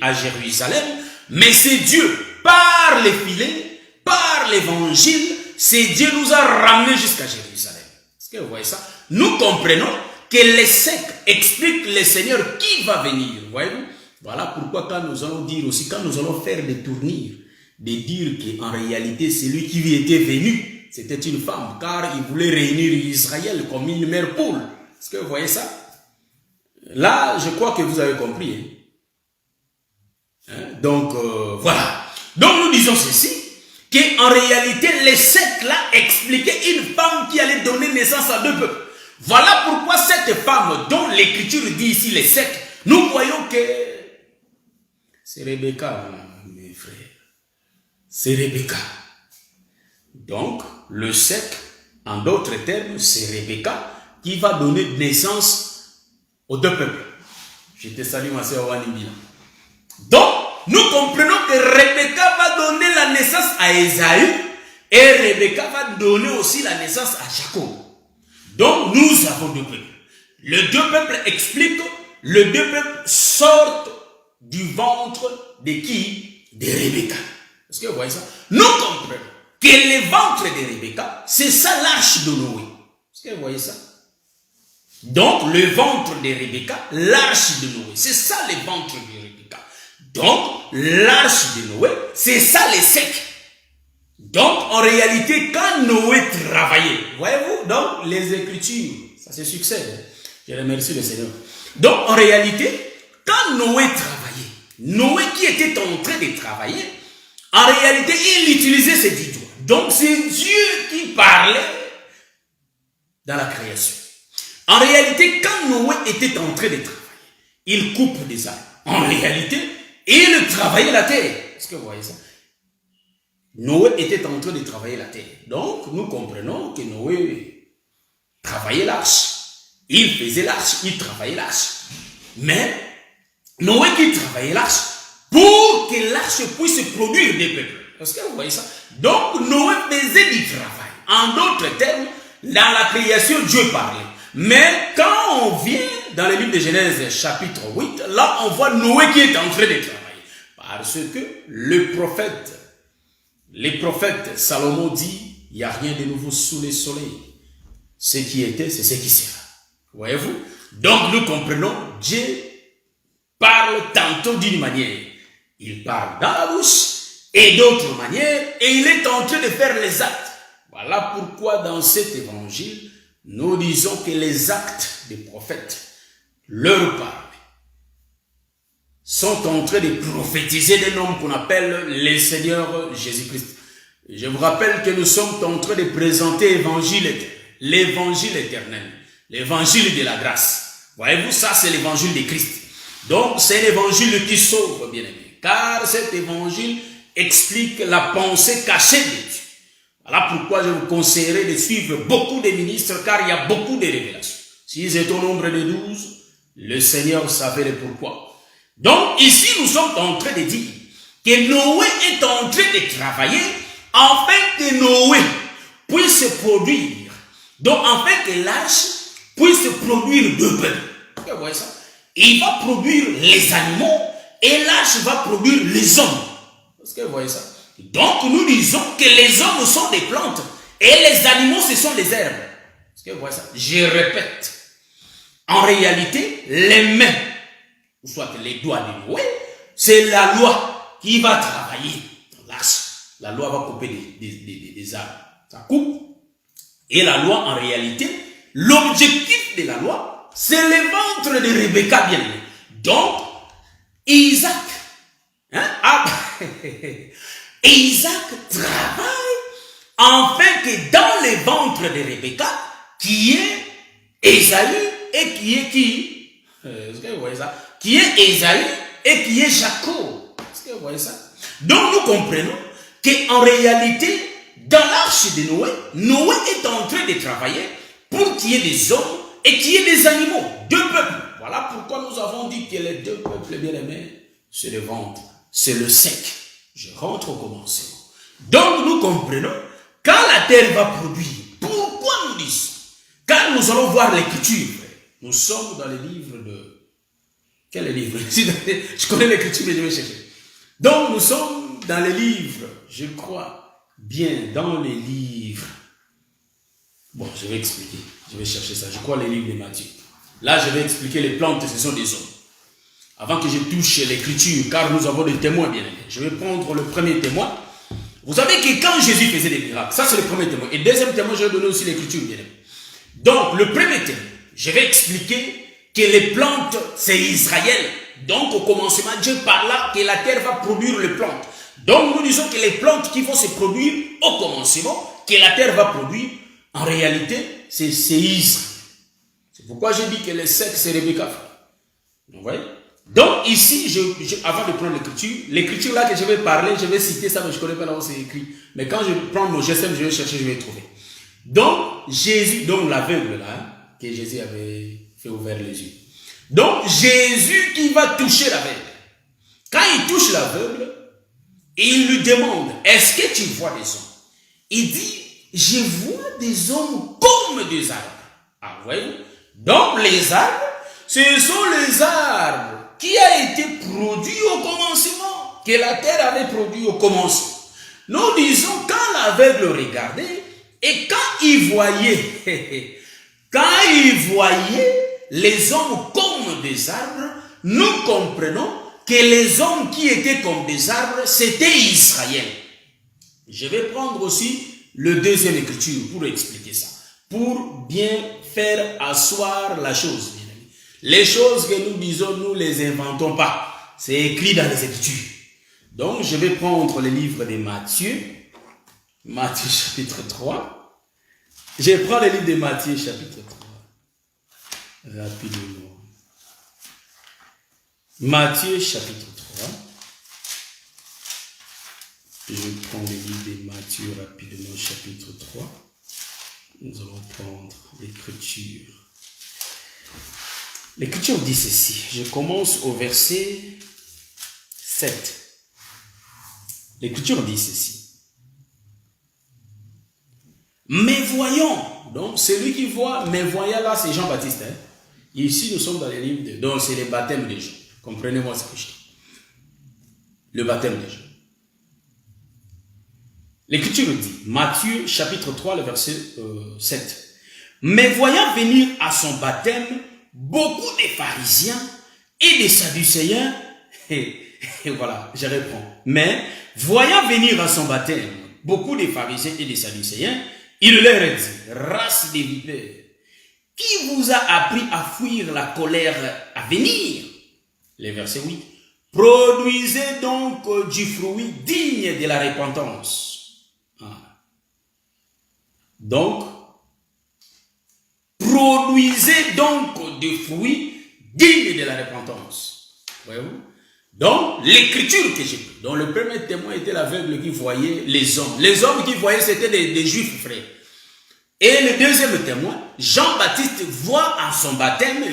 à Jérusalem, mais c'est Dieu, par les filets, par l'évangile, c'est Dieu nous a ramenés jusqu'à Jérusalem. Est-ce que vous voyez ça? Nous comprenons que les sectes expliquent le Seigneur qui va venir. Voyez-vous? Voilà pourquoi quand nous allons dire aussi, quand nous allons faire des tournures, de dire qu'en réalité, celui qui était venu, c'était une femme, car il voulait réunir Israël comme une mère poule. Est-ce que vous voyez ça? Là, je crois que vous avez compris. Donc, voilà. Donc, nous disons ceci, qu'en réalité, les sectes là expliquaient une femme qui allait donner naissance à deux peuples. Voilà pourquoi cette femme, dont l'écriture dit ici les sectes, nous voyons que c'est Rebecca, mes frères. C'est Rebecca. Donc, le secte, en d'autres termes, c'est Rebecca qui va donner naissance aux deux peuples. Je te salue, ma sœur Wanibila. Donc, nous comprenons que Rebecca va donner la naissance à Esaü et Rebecca va donner aussi la naissance à Jacob. Donc, nous avons deux peuples. Les deux peuples expliquent, les deux peuples sortent du ventre de qui? De Rebecca. Est-ce que vous voyez ça? Nous comprenons que le ventre de Rebecca, c'est ça l'arche de Noé. Est-ce que vous voyez ça? Donc, le ventre de Rebecca, l'arche de Noé, c'est ça le ventre de Rebecca. Donc, l'arche de Noé, c'est ça les secs. Donc, en réalité, quand Noé travaillait, voyez-vous, donc les Écritures, ça se succède. Je remercie le Seigneur. Donc, en réalité, quand Noé travaillait, Noé qui était en train de travailler, en réalité, il utilisait ses 10 doigts. Donc, c'est Dieu qui parlait dans la création. En réalité, quand Noé était en train de travailler, il coupe des arbres. En réalité, il travaillait la terre. Est-ce que vous voyez ça? Noé était en train de travailler la terre. Donc, nous comprenons que Noé travaillait l'arche. Il faisait l'arche, il travaillait l'arche. Mais, Noé qui travaillait l'arche, pour que l'arche puisse produire des peuples. Est-ce que vous voyez ça? Donc, Noé faisait du travail. En d'autres termes, dans la création, Dieu parlait. Mais quand on vient dans le livre de Genèse chapitre 8, là on voit Noé qui est en train de travailler. Parce que le prophète Salomon dit, il n'y a rien de nouveau sous le soleil. Ce qui était, c'est ce qui sera. Voyez-vous? Donc nous comprenons, Dieu parle tantôt d'une manière. Il parle dans la bouche et d'autres manières et il est en train de faire les actes. Voilà pourquoi dans cet évangile, nous disons que les actes des prophètes, leur parole, sont en train de prophétiser d'un homme qu'on appelle le Seigneur Jésus-Christ. Je vous rappelle que nous sommes en train de présenter l'évangile éternel, l'évangile de la grâce. Voyez-vous, ça c'est l'évangile de Christ. Donc c'est l'évangile qui sauve, bien aimé. Car cet évangile explique la pensée cachée de Dieu. Voilà pourquoi je vous conseillerais de suivre beaucoup de ministres, car il y a beaucoup de révélations. S'ils étaient au nombre de 12, le Seigneur savait le pourquoi. Donc ici, nous sommes en train de dire que Noé est en train de travailler afin que Noé puisse se produire. Donc afin que l'arche puisse produire deux peuples. Vous voyez ça? Il va produire les animaux et l'arche va produire les hommes. Est-ce que vous voyez ça? Donc nous disons que les hommes sont des plantes et les animaux ce sont des herbes. Est-ce que vous voyez ça? Je répète. En réalité, les mains, ou soit les doigts de Noé, c'est la loi qui va travailler dans l'arche. La loi va couper des arbres. Ça coupe. Et la loi, en réalité, l'objectif de la loi, c'est le ventre de Rebecca bien aimé. Donc, Isaac, Isaac travaille afin que dans le ventre de Rebecca, qui est Ésaü et qui est qui? Est-ce que vous voyez ça? Qui est Ésaü et qui est Jacob. Est-ce que vous voyez ça? Donc nous comprenons qu'en réalité, dans l'arche de Noé, Noé est en train de travailler pour qu'il y ait des hommes et qu'il y ait des animaux, deux peuples. Voilà pourquoi nous avons dit que les deux peuples bien-aimés, c'est le ventre, c'est le sec. Je rentre au commencement. Donc nous comprenons, quand la terre va produire, pourquoi nous disons? Car nous allons voir l'écriture. Nous sommes dans le livre de... Quel est le livre? Je connais l'écriture, mais je vais chercher. Donc nous sommes dans le livre, je crois, bien dans les livres. Bon, je vais expliquer. Je vais chercher ça. Je crois les livres de Matthieu. Là, je vais expliquer les plantes, ce sont des hommes. Avant que je touche l'écriture, car nous avons des témoins bien aimés. Je vais prendre le premier témoin. Vous savez que quand Jésus faisait des miracles, ça c'est le premier témoin. Et le deuxième témoin, je vais donner aussi l'écriture bien aimée. Donc, le premier témoin, je vais expliquer que les plantes, c'est Israël. Donc, au commencement, Dieu parla que la terre va produire les plantes. Donc, nous disons que les plantes qui vont se produire au commencement, que la terre va produire, en réalité, c'est Israël. C'est pourquoi j'ai dit que le sexe, c'est Rebecca. Vous voyez? Donc, ici, avant de prendre l'écriture là que je vais parler, je vais citer ça, mais je ne connais pas là où c'est écrit. Mais quand je prends mon GSM, je vais chercher, je vais trouver. Donc, Jésus, donc l'aveugle là, que Jésus avait fait ouvrir les yeux. Donc, Jésus qui va toucher l'aveugle. Quand il touche l'aveugle, il lui demande, est-ce que tu vois des hommes? Il dit, je vois des hommes comme des arbres. Ah, vous voyez? Donc, les arbres, ce sont les arbres qui a été produit au commencement, que la terre avait produit au commencement. Nous disons, quand l'aveugle regardait, et quand il voyait les hommes comme des arbres, nous comprenons que les hommes qui étaient comme des arbres, c'était Israël. Je vais prendre aussi le deuxième écriture pour expliquer ça, pour bien faire asseoir la chose. Les choses que nous disons, nous les inventons pas. C'est écrit dans les Écritures. Donc, je vais prendre le livre de Matthieu. Matthieu chapitre 3. Je prends le livre de Matthieu chapitre 3. Rapidement. Matthieu chapitre 3. Je prends le livre de Matthieu rapidement chapitre 3. Nous allons prendre l'Écriture. L'Écriture dit ceci. Je commence au verset 7. L'Écriture dit ceci. Mais voyons, donc celui qui voit, mais voyant là, c'est Jean-Baptiste. Hein? Ici, nous sommes dans les livres de... Donc, c'est le baptême des gens. Comprenez-moi ce que je dis. Le baptême des gens. L'Écriture dit, Matthieu chapitre 3, le verset 7. Mais voyant venir à son baptême beaucoup de pharisiens et des sadducéens, et voilà, je reprends. Mais voyant venir à son baptême beaucoup de pharisiens et des sadducéens, il leur dit, race des vipères, qui vous a appris à fuir la colère à venir? Le verset 8. Produisez donc du fruit digne de la repentance. Donc, produisez donc des fruits dignes de la repentance. Voyez-vous? Donc, l'écriture que j'ai prise, dont le premier témoin était l'aveugle qui voyait les hommes. Les hommes qui voyaient, c'était des juifs, frères. Et le deuxième témoin, Jean-Baptiste voit en son baptême,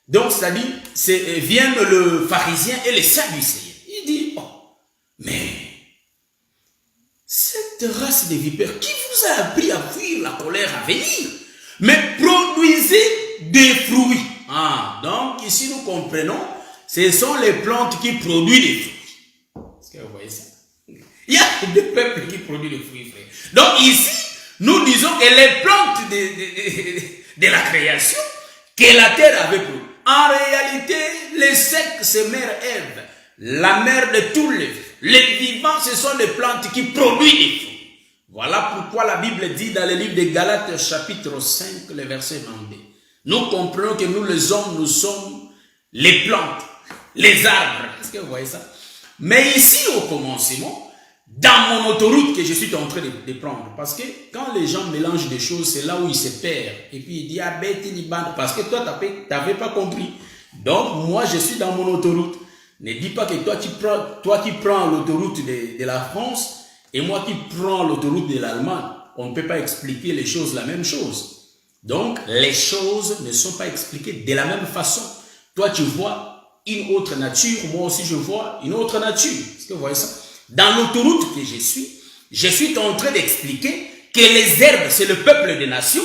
donc c'est-à-dire, viennent le pharisien et les sadducéens. Il dit, oh, mais cette race de vipères, qui vous a appris à fuir la colère à venir? Mais produisez des fruits. Ah, donc ici nous comprenons, ce sont les plantes qui produisent des fruits. Est-ce que vous voyez ça? Il y a deux peuples qui produisent des fruits, frère. Donc ici, nous disons que les plantes de la création que la terre avait produit. En réalité, les secs, c'est mère Ève, la mère de tous les vivants, ce sont les plantes qui produisent des fruits. Voilà pourquoi la Bible dit dans le livre de Galates, chapitre 5, le verset 22. Nous comprenons que nous, les hommes, nous sommes les plantes, les arbres. Est-ce que vous voyez ça? Mais ici, au commencement, dans mon autoroute que je suis en train de prendre, parce que quand les gens mélangent des choses, c'est là où ils se perdent. Et puis il dit, ah ben, parce que toi, tu n'avais pas compris. Donc, moi, je suis dans mon autoroute. Ne dis pas que toi qui prends l'autoroute de la France, et moi qui prends l'autoroute de l'Allemagne. On ne peut pas expliquer les choses la même chose. Donc, les choses ne sont pas expliquées de la même façon. Toi, tu vois une autre nature, moi aussi je vois une autre nature. Est-ce que vous voyez ça? Dans l'autoroute que je suis en train d'expliquer que les herbes, c'est le peuple des nations,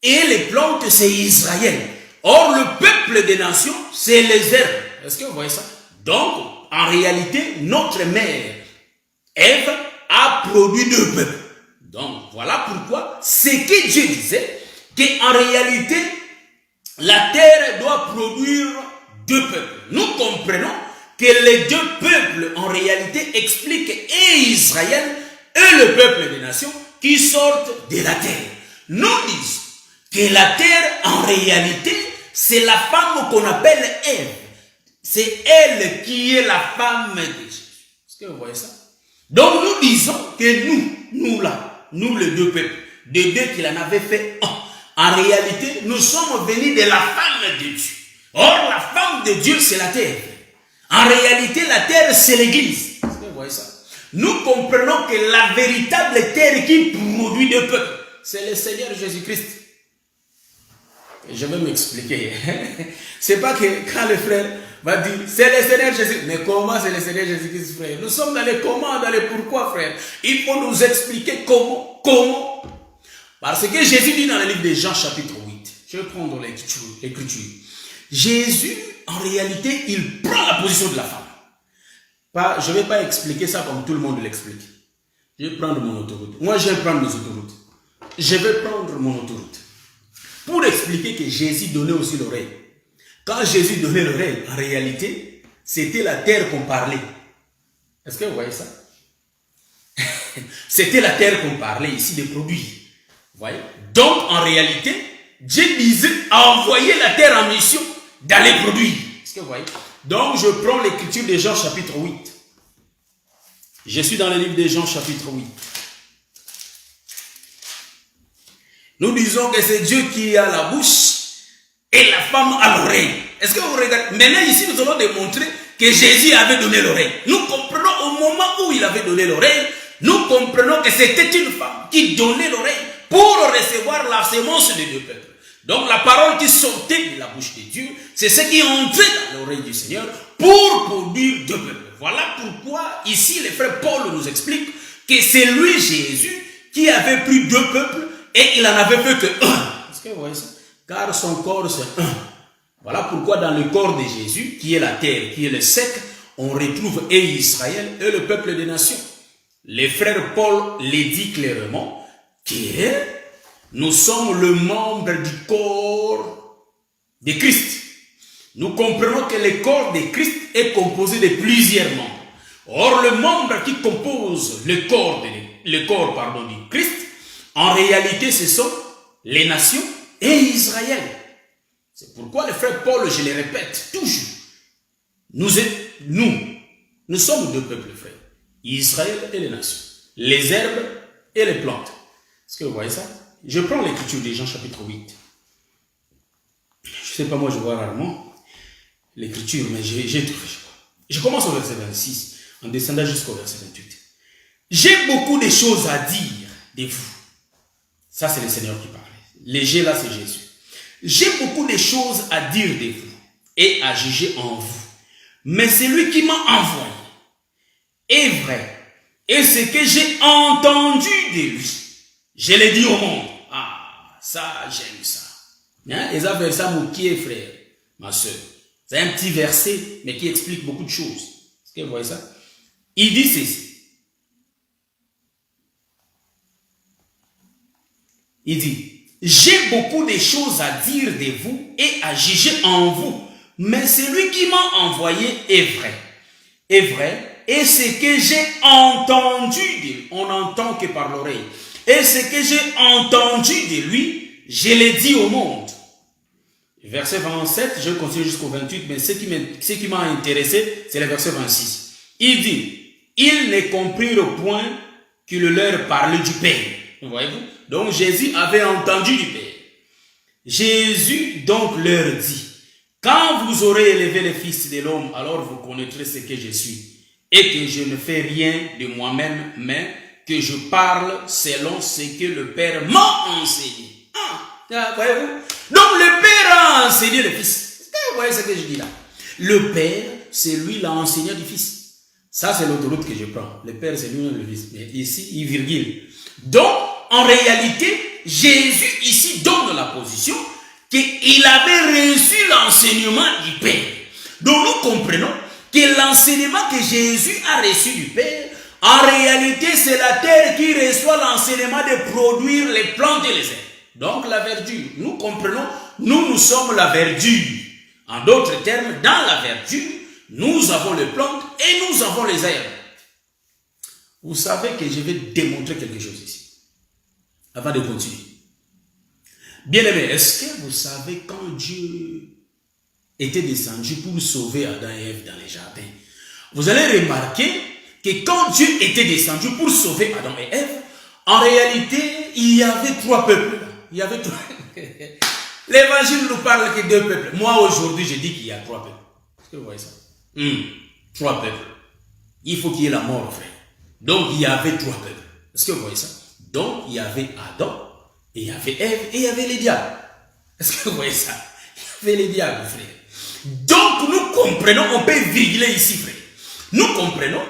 et les plantes, c'est Israël. Or, le peuple des nations, c'est les herbes. Est-ce que vous voyez ça? Donc, en réalité, notre mère, Ève, a produit deux peuples. Donc, voilà pourquoi ce que Dieu disait, qu'en réalité, la terre doit produire deux peuples. Nous comprenons que les deux peuples, en réalité, expliquent et Israël et le peuple des nations qui sortent de la terre. Nous disons que la terre, en réalité, c'est la femme qu'on appelle Ève. C'est elle qui est la femme de Jésus. Est-ce que vous voyez ça? Donc nous disons que nous les deux peuples, de deux qu'il en avait fait un. En réalité, nous sommes venus de la femme de Dieu. Or, la femme de Dieu, c'est la terre. En réalité, la terre, c'est l'église. Est-ce que vous voyez ça? Nous comprenons que la véritable terre qui produit deux peuples, c'est le Seigneur Jésus-Christ. Je vais m'expliquer. C'est pas que quand le frère va dire, c'est le Seigneur Jésus. Mais comment c'est le Seigneur Jésus-Christ, frère? Nous sommes dans les comment, dans les pourquoi, frère. Il faut nous expliquer comment. Parce que Jésus dit dans le livre de Jean, chapitre 8. Je vais prendre l'écriture. Jésus, en réalité, il prend la position de la femme. Je ne vais pas expliquer ça comme tout le monde l'explique. Je vais prendre mon autoroute. Moi, je vais prendre mes autoroutes. Je vais prendre mon autoroute. Pour expliquer que Jésus donnait aussi l'oreille. Quand Jésus donnait l'oreille, en réalité, c'était la terre qu'on parlait. Est-ce que vous voyez ça? C'était la terre qu'on parlait ici des produits. Vous voyez? Donc, en réalité, Dieu disait envoyer la terre en mission dans les produits. Est-ce que vous voyez? Donc, je prends l'écriture de Jean chapitre 8. Je suis dans le livre de Jean chapitre 8. Nous disons que c'est Dieu qui a la bouche et la femme a l'oreille. Est-ce que vous regardez? Maintenant, ici, nous allons démontrer que Jésus avait donné l'oreille. Nous comprenons au moment où il avait donné l'oreille, nous comprenons que c'était une femme qui donnait l'oreille pour recevoir la sémence des deux peuples. Donc, la parole qui sortait de la bouche de Dieu, c'est ce qui entrait dans l'oreille du Seigneur pour produire deux peuples. Voilà pourquoi, ici, le frère Paul nous explique que c'est lui, Jésus, qui avait pris deux peuples et il en avait fait que un. Est-ce que vous voyez ça? Car son corps, c'est un. Voilà pourquoi dans le corps de Jésus, qui est la terre, qui est le sec, on retrouve et Israël et le peuple des nations. Le frère Paul les dit clairement que nous sommes le membre du corps de Christ. Nous comprenons que le corps de Christ est composé de plusieurs membres. Or, le membre qui compose le corps du Christ, en réalité, ce sont les nations et Israël. C'est pourquoi le frère Paul, je le répète toujours, nous sommes deux peuples, frères. Israël et les nations. Les herbes et les plantes. Est-ce que vous voyez ça? Je prends l'écriture de Jean chapitre 8. Je ne sais pas, moi je vois rarement l'écriture, mais j'ai trouvé. Je commence au verset 26, en descendant jusqu'au verset 28. J'ai beaucoup de choses à dire de vous. Ça, c'est le Seigneur qui parle. Léger, là, c'est Jésus. J'ai beaucoup de choses à dire de vous et à juger en vous. Mais celui qui m'a envoyé est vrai. Et ce que j'ai entendu de lui, je l'ai dit au monde. Ah, ça, j'aime ça. Hein? Et ça, ça moqué, frère, ma soeur. C'est un petit verset, mais qui explique beaucoup de choses. Est-ce que vous voyez ça? Il dit ceci. Il dit, j'ai beaucoup de choses à dire de vous et à juger en vous. Mais celui qui m'a envoyé est vrai. Est vrai. Et ce que j'ai entendu de lui, on n'entend que par l'oreille. Et ce que j'ai entendu de lui, je l'ai dit au monde. Verset 27, je continue jusqu'au 28, mais ce qui m'a intéressé, c'est le verset 26. Il dit, ils ne comprirent point qu'il leur parlait du Père. Voyez-vous? Donc Jésus avait entendu du Père. Jésus donc leur dit, quand vous aurez élevé le Fils de l'homme, alors vous connaîtrez ce que je suis. Et que je ne fais rien de moi-même, mais que je parle selon ce que le Père m'a enseigné. Voyez-vous? Donc le Père a enseigné le Fils. Est-ce que vous voyez ce que je dis là? Le Père, c'est lui l'enseignant du Fils. Ça, c'est l'autoroute que je prends. Le Père, c'est lui le Fils. Mais ici, il virgule. Donc, en réalité, Jésus ici donne la position qu'il avait reçu l'enseignement du Père. Donc, nous comprenons que l'enseignement que Jésus a reçu du Père, en réalité, c'est la terre qui reçoit l'enseignement de produire les plantes et les herbes. Donc, la verdure. Nous comprenons, nous sommes la verdure. En d'autres termes, dans la verdure, nous avons les plantes et nous avons les herbes. Vous savez que je vais démontrer quelque chose ici, avant de continuer. Bien-aimés, est-ce que vous savez quand Dieu était descendu pour sauver Adam et Ève dans les jardins, vous allez remarquer que quand Dieu était descendu pour sauver Adam et Ève, en réalité, il y avait trois peuples. Il y avait trois. L'évangile nous parle que deux peuples. Moi, aujourd'hui, je dis qu'il y a trois peuples. Est-ce que vous voyez ça? Trois peuples. Il faut qu'il y ait la mort, frère. Donc, il y avait trois peuples. Est-ce que vous voyez ça? Donc, il y avait Adam, et il y avait Ève, et il y avait les diables. Est-ce que vous voyez ça? Il y avait les diables, frère. Donc, nous comprenons, on peut virguler ici, frère. Nous comprenons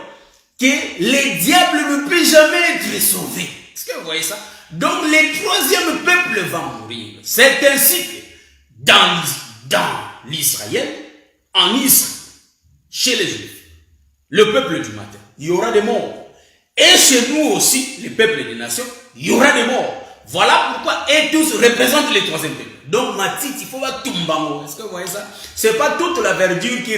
que les diables ne peuvent jamais être sauvés. Est-ce que vous voyez ça? Donc, le troisième peuple va mourir. C'est ainsi que dans l'Israël, en Israël, chez les Juifs, le peuple du matin, il y aura des morts. Et chez nous aussi, le peuple des nations, il y aura des morts. Voilà pourquoi et tous représentent le troisième peuple. Donc, Matit, il faut voir Tumbango. Est-ce que vous voyez ça? C'est pas toute la verdure qui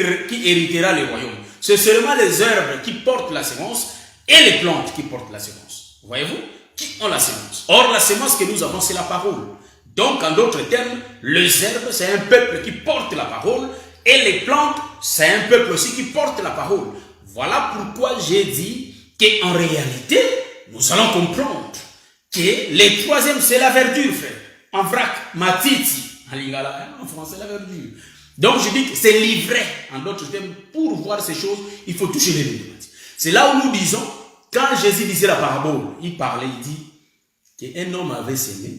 héritera le royaume. C'est seulement les herbes qui portent la semence et les plantes qui portent la semence. Voyez-vous? Qui ont la semence. Or, la semence que nous avons, c'est la parole. Donc, en d'autres termes, les herbes, c'est un peuple qui porte la parole, et les plantes, c'est un peuple aussi qui porte la parole. Voilà pourquoi j'ai dit qu'en réalité, nous allons comprendre que le troisième, c'est la verdure, frère. En vrac, matiti, en lingala, en français, la verdure. Donc, je dis que c'est l'ivraie. En d'autres termes, pour voir ces choses, il faut toucher les deux. C'est là où nous disons, quand Jésus disait la parabole, il parlait, il dit qu'un homme avait semé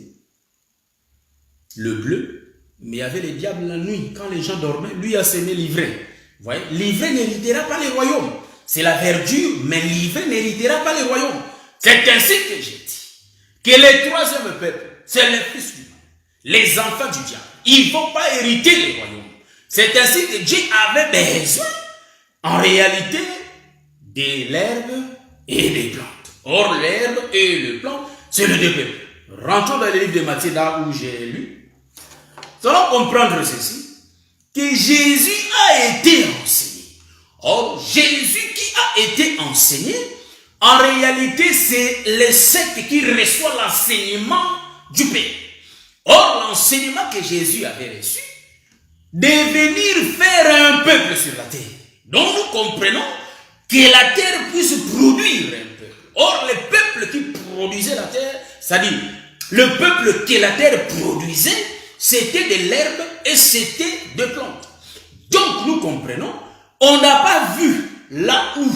le bleu, mais il y avait les diables la nuit. Quand les gens dormaient, lui a semé l'ivraie. Vous voyez, l'ivraie n'héritera pas les royaumes. C'est la verdure, mais l'ivraie n'héritera pas les royaumes. C'est ainsi que j'ai dit que le troisième peuple, c'est les fils du mal, les enfants du diable. Ils ne vont pas hériter les royaumes. C'est ainsi que Dieu avait besoin, en réalité, de l'herbe et des plantes. Or, l'herbe et les plantes, c'est le deux peuples. Rentrons dans le livre de Matthieu, là où j'ai lu. Nous allons comprendre ceci, que Jésus a été enseigné. Or, Jésus qui a été enseigné, en réalité, c'est le secte qui reçoit l'enseignement du Père. Or, l'enseignement que Jésus avait reçu, de venir faire un peuple sur la terre. Donc, nous comprenons que la terre puisse produire un peuple. Or, le peuple qui produisait la terre, c'est-à-dire, le peuple que la terre produisait, c'était de l'herbe et c'était de plantes. Donc, nous comprenons On n'a pas vu là où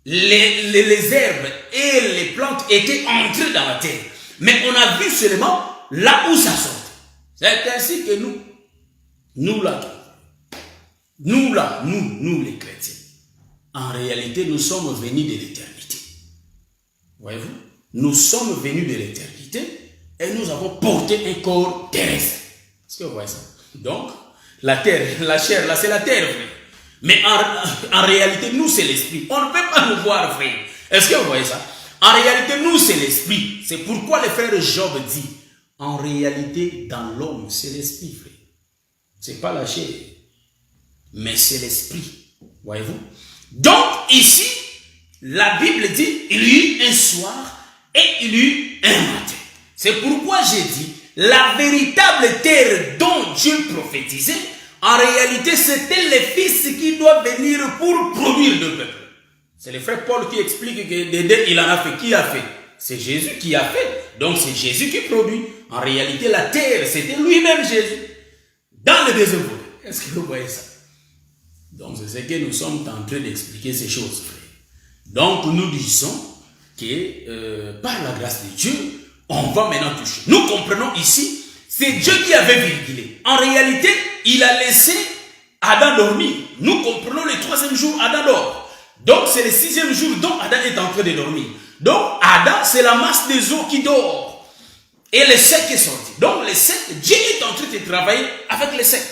les herbes et les plantes étaient entrées dans la terre. Mais on a vu seulement là où ça sort. C'est ainsi que nous les chrétiens, en réalité, nous sommes venus de l'éternité. Voyez-vous? Nous sommes venus de l'éternité et nous avons porté un corps terrestre. Est-ce que vous voyez ça? Donc, la terre, la chair, là, c'est la terre, frère. Mais en réalité, nous, c'est l'esprit. On ne peut pas nous voir, frère. Est-ce que vous voyez ça? En réalité, nous, c'est l'esprit. C'est pourquoi le frère Job dit, en réalité, dans l'homme, c'est l'esprit, frère. Ce n'est pas la chair, mais c'est l'esprit. Voyez-vous? Donc, ici, la Bible dit, il y eut un soir et il y eut un matin. C'est pourquoi j'ai dit, la véritable terre dont Dieu prophétisait, en réalité, c'était les fils qui doivent venir pour produire le peuple. C'est le frère Paul qui explique que d'Éden, il en a fait. Qui a fait? C'est Jésus qui a fait. Donc, c'est Jésus qui produit. En réalité, la terre, c'était lui-même Jésus. Dans le deuxième volet. Est-ce que vous voyez ça? Donc, c'est ce que nous sommes en train d'expliquer ces choses, frère. Donc, nous disons que par la grâce de Dieu, on va maintenant toucher. Nous comprenons ici, c'est Dieu qui avait virgulé. En réalité, il a laissé Adam dormir. Nous comprenons le troisième jour, Adam dort. Donc, c'est le sixième jour dont Adam est en train de dormir. Donc, Adam, c'est la masse des eaux qui dort. Et le sec est sorti. Donc, le sec, Dieu est en train de travailler avec le sec.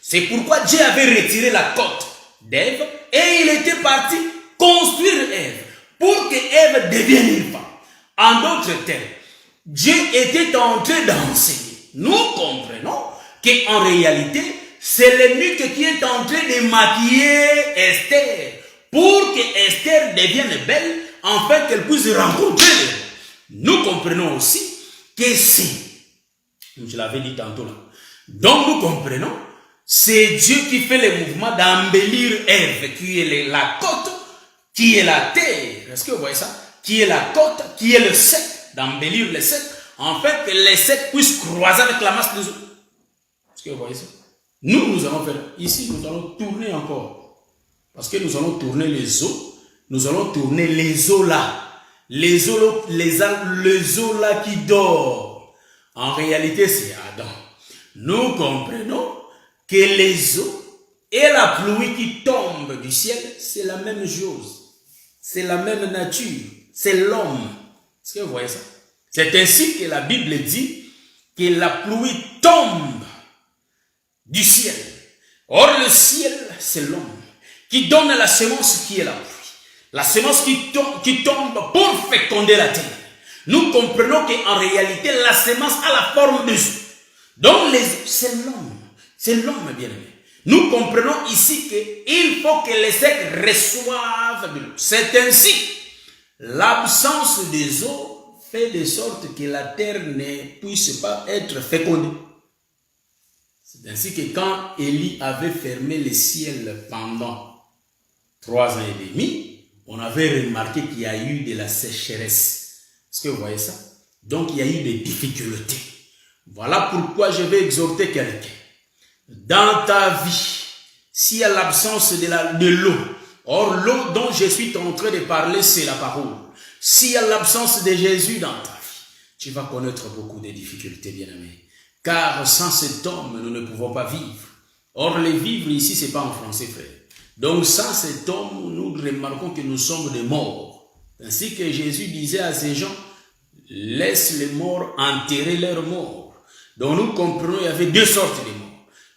C'est pourquoi Dieu avait retiré la côte d'Ève et il était parti construire Ève pour que Ève devienne une femme. En d'autres termes, Dieu était en train d'enseigner. Nous comprenons qu'en réalité, c'est l'eunuque qui est en train de maquiller Esther pour que Esther devienne belle, afin qu'elle puisse rencontrer les gens. Nous comprenons aussi que c'est, je l'avais dit tantôt là, donc nous comprenons, c'est Dieu qui fait le mouvement d'embellir Ève, qui est la côte, qui est la terre. Est-ce que vous voyez ça? Qui est la côte, qui est le sec, d'embellir le sec, afin que les secs puissent croiser avec la masse des eaux. Est-ce que vous voyez ça? Nous allons faire, ici, nous allons tourner encore. Parce que nous allons tourner les eaux. Nous allons tourner les eaux là. Les eaux là qui dorment. En réalité, c'est Adam. Nous comprenons que les eaux et la pluie qui tombe du ciel, c'est la même chose. C'est la même nature. C'est l'homme. Est-ce que vous voyez ça? C'est ainsi que la Bible dit que la pluie tombe du ciel. Or, le ciel, c'est l'homme qui donne la semence qui est la pluie. La semence qui tombe pour féconder la terre. Nous comprenons qu'en réalité, la semence a la forme de œuf. Donc, c'est l'homme. C'est l'homme bien-aimé. Nous comprenons ici qu'il faut que les secs reçoivent de l'eau. C'est ainsi. L'absence des eaux fait de sorte que la terre ne puisse pas être fécondée. C'est ainsi que quand Élie avait fermé le ciel pendant 3 ans et demi, on avait remarqué qu'il y a eu de la sécheresse. Est-ce que vous voyez ça? Donc il y a eu des difficultés. Voilà pourquoi je vais exhorter quelqu'un. Dans ta vie, s'il y a l'absence de l'eau, or l'eau dont je suis en train de parler, c'est la parole. S'il y a l'absence de Jésus dans ta vie, tu vas connaître beaucoup de difficultés, bien-aimés. Car sans cet homme, nous ne pouvons pas vivre. Or, le vivre ici, ce n'est pas en français, frère. Donc, sans cet homme, nous remarquons que nous sommes des morts. Ainsi que Jésus disait à ces gens, laisse les morts enterrer leurs morts. Donc, nous comprenons qu'il y avait 2 sortes de morts.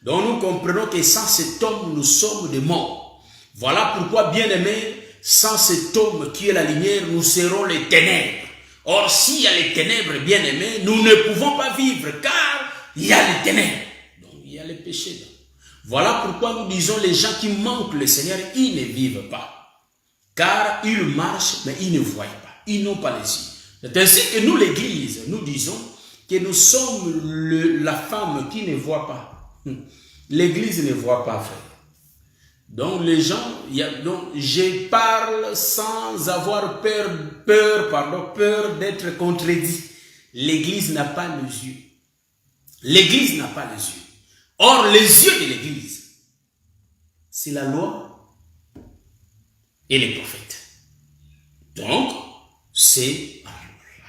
Donc, nous comprenons que sans cet homme, nous sommes des morts. Voilà pourquoi, bien-aimés, sans cet homme qui est la lumière, nous serons les ténèbres. Or, s'il y a les ténèbres, bien-aimés, nous ne pouvons pas vivre, car il y a les ténèbres. Donc, il y a les péchés. Voilà pourquoi nous disons les gens qui manquent le Seigneur, ils ne vivent pas. Car ils marchent, mais ils ne voient pas. Ils n'ont pas les yeux. C'est ainsi que nous, l'Église, nous disons que nous sommes la femme qui ne voit pas. L'Église ne voit pas, frère. Donc les gens, donc je parle sans avoir peur d'être contredit. L'Église n'a pas les yeux. L'Église n'a pas les yeux. Or, les yeux de l'Église, c'est la loi et les prophètes. Donc, c'est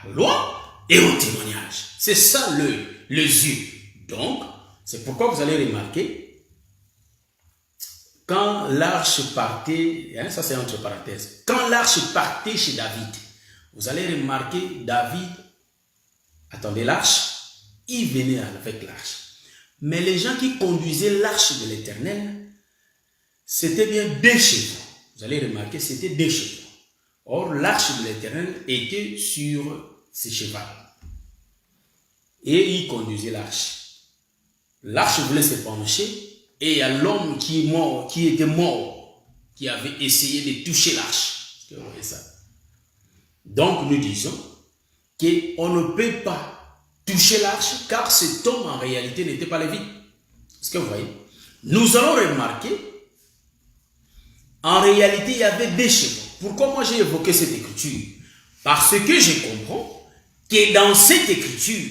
la loi et au témoignage. C'est ça les yeux. Donc, c'est pourquoi vous allez remarquer, quand l'arche partait, ça c'est entre parenthèses, quand l'arche partait chez David, vous allez remarquer David, attendez l'arche, il venait avec l'arche. Mais les gens qui conduisaient l'arche de l'Éternel, c'était bien 2 chevaux. Vous allez remarquer, c'était 2 chevaux. Or, l'arche de l'Éternel était sur ses chevaux. Et il conduisait l'arche. L'arche voulait se pencher et il y a l'homme qui était mort, qui avait essayé de toucher l'arche. Est-ce que vous voyez ça? Donc, nous disons qu'on ne peut pas toucher l'arche car cet homme en réalité n'était pas lévite. Est-ce que vous voyez? Nous allons remarquer, en réalité, il y avait 2 chevaux. Pourquoi moi j'ai évoqué cette écriture? Parce que je comprends que dans cette écriture,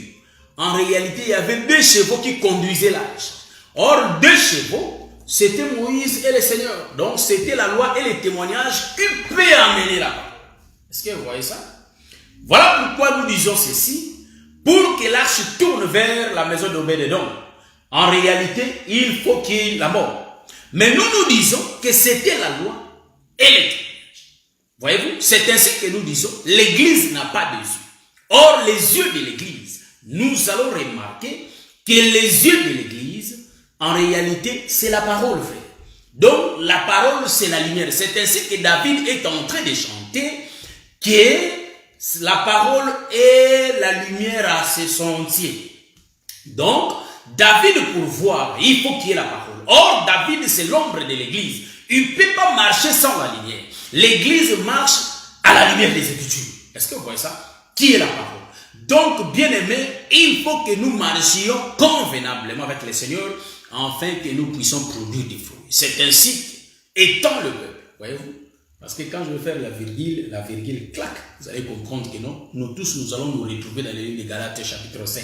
en réalité, il y avait 2 chevaux qui conduisaient l'arche. Or, 2 chevaux, c'était Moïse et le Seigneur. Donc, c'était la loi et les témoignages qui peut amener là-bas. Est-ce que vous voyez ça? Voilà pourquoi nous disons ceci. Pour que l'arche tourne vers la maison d'Obédédom, en réalité, il faut qu'il y ait la mort. Mais nous disons que c'était la loi et les témoignages. Voyez-vous, c'est ainsi que nous disons, l'église n'a pas de yeux. Or, les yeux de l'église, nous allons remarquer que les yeux de l'église, en réalité, c'est la parole, frère. Donc, la parole, c'est la lumière. C'est ainsi que David est en train de chanter que la parole est la lumière à ses sentiers. Donc, David, pour voir, il faut qu'il y ait la parole. Or, David, c'est l'ombre de l'église. Il ne peut pas marcher sans la lumière. L'église marche à la lumière des Écritures. Est-ce que vous voyez ça? Qui est la parole? Donc, bien aimés, il faut que nous marchions convenablement avec le Seigneur afin que nous puissions produire des fruits. C'est ainsi qu'étant le peuple, voyez-vous? Parce que quand je vais faire la virgule claque, vous allez comprendre que non, nous tous nous allons nous retrouver dans les livres de Galates chapitre 5,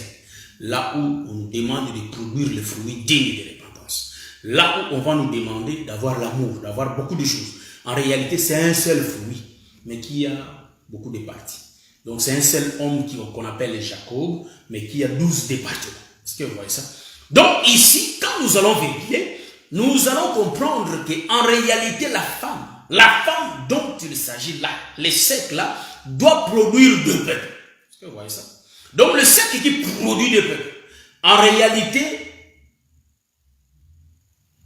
là où on nous demande de produire le fruit digne de repentance. Là où on va nous demander d'avoir l'amour, d'avoir beaucoup de choses. En réalité, c'est un seul fruit, mais qui a beaucoup de parties. Donc c'est un seul homme qu'on appelle Jacob, mais qui a 12 départements. Est-ce que vous voyez ça? Donc ici, quand nous allons vérifier, nous allons comprendre qu'en réalité, la femme dont il s'agit là, le sexe là, doit produire 2 peuples. Est-ce que vous voyez ça? Donc le sexe qui produit 2 peuples, en réalité,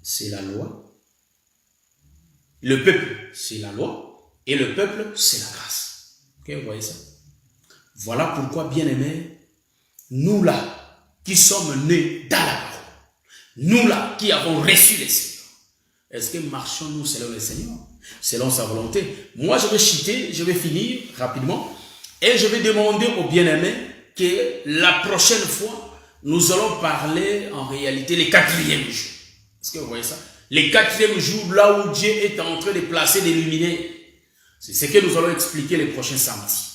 c'est la loi. Le peuple, c'est la loi. Et le peuple, c'est la grâce. Ok, vous voyez ça? Voilà pourquoi, bien aimés, nous là, qui sommes nés dans la parole, nous là, qui avons reçu le Seigneur, est-ce que marchons-nous selon le Seigneur? Selon sa volonté? Moi, je vais chuter, je vais finir rapidement, et je vais demander aux bien-aimés que la prochaine fois, nous allons parler en réalité les 4e jours. Est-ce que vous voyez ça? Les 4e jours, là où Dieu est en train de placer des luminaires. C'est ce que nous allons expliquer les prochains samedis.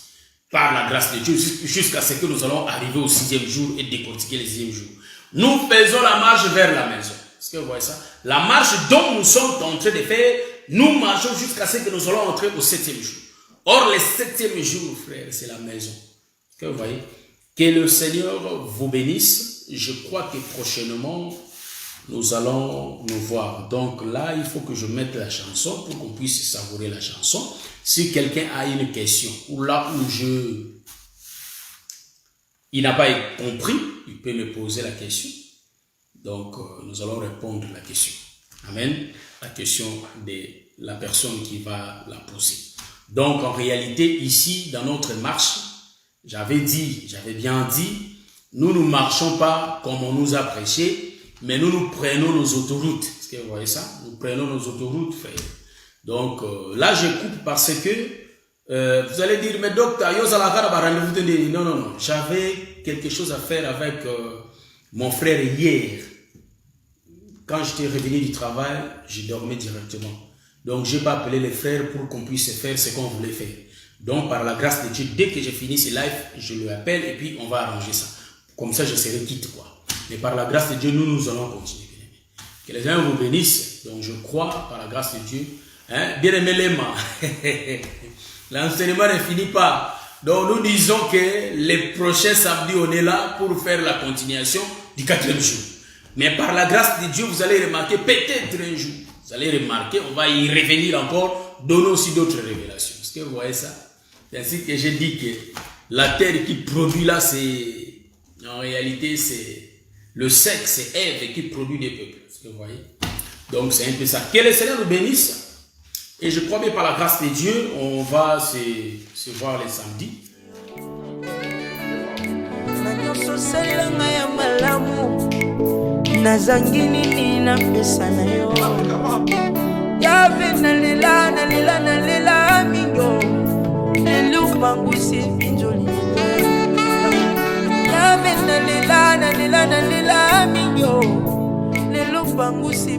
Par la grâce de Dieu, jusqu'à ce que nous allons arriver au 6e jour et décortiquer les 6e jours. Nous faisons la marche vers la maison. Est-ce que vous voyez ça? La marche dont nous sommes en train de faire, nous marchons jusqu'à ce que nous allons entrer au 7e jour. Or, le 7e jour, frère, c'est la maison. Est-ce que vous voyez? Que le Seigneur vous bénisse. Je crois que prochainement, nous allons nous voir. Donc là, il faut que je mette la chanson pour qu'on puisse savourer la chanson. Si quelqu'un a une question, ou là où il n'a pas compris, il peut me poser la question. Donc, nous allons répondre à la question. Amen. La question de la personne qui va la poser. Donc, en réalité, ici, dans notre marche, j'avais bien dit, nous ne marchons pas comme on nous a prêché, mais nous prenons nos autoroutes. Est-ce que vous voyez ça? Nous prenons nos autoroutes, frère. Donc, là, je coupe parce que vous allez dire, mais docteur, non. J'avais quelque chose à faire avec mon frère hier. Quand j'étais revenu du travail, je dormais directement. Donc, je n'ai pas appelé les frères pour qu'on puisse faire ce qu'on voulait faire. Donc, par la grâce de Dieu, dès que j'ai fini ce live, je le appelle et puis on va arranger ça. Comme ça, je serai quitte, quoi. Mais par la grâce de Dieu, nous allons continuer. Que les Seigneur vous bénisse. Donc je crois, par la grâce de Dieu, hein, bien aimé Léma, l'enseignement ne finit pas. Donc nous disons que les prochains samedis, on est là pour faire la continuation du 4e jour. Mais par la grâce de Dieu, vous allez remarquer, peut-être un jour, vous allez remarquer, on va y revenir encore, donner aussi d'autres révélations. Est-ce que vous voyez ça? C'est ainsi que j'ai dit que la terre qui produit là, c'est, en réalité, c'est le sexe, c'est Ève qui produit des peuples. Est-ce que vous voyez? Donc c'est un peu ça. Que le Seigneur nous bénisse. Et je crois bien par la grâce de Dieu, on va se voir les samedis. Bangusi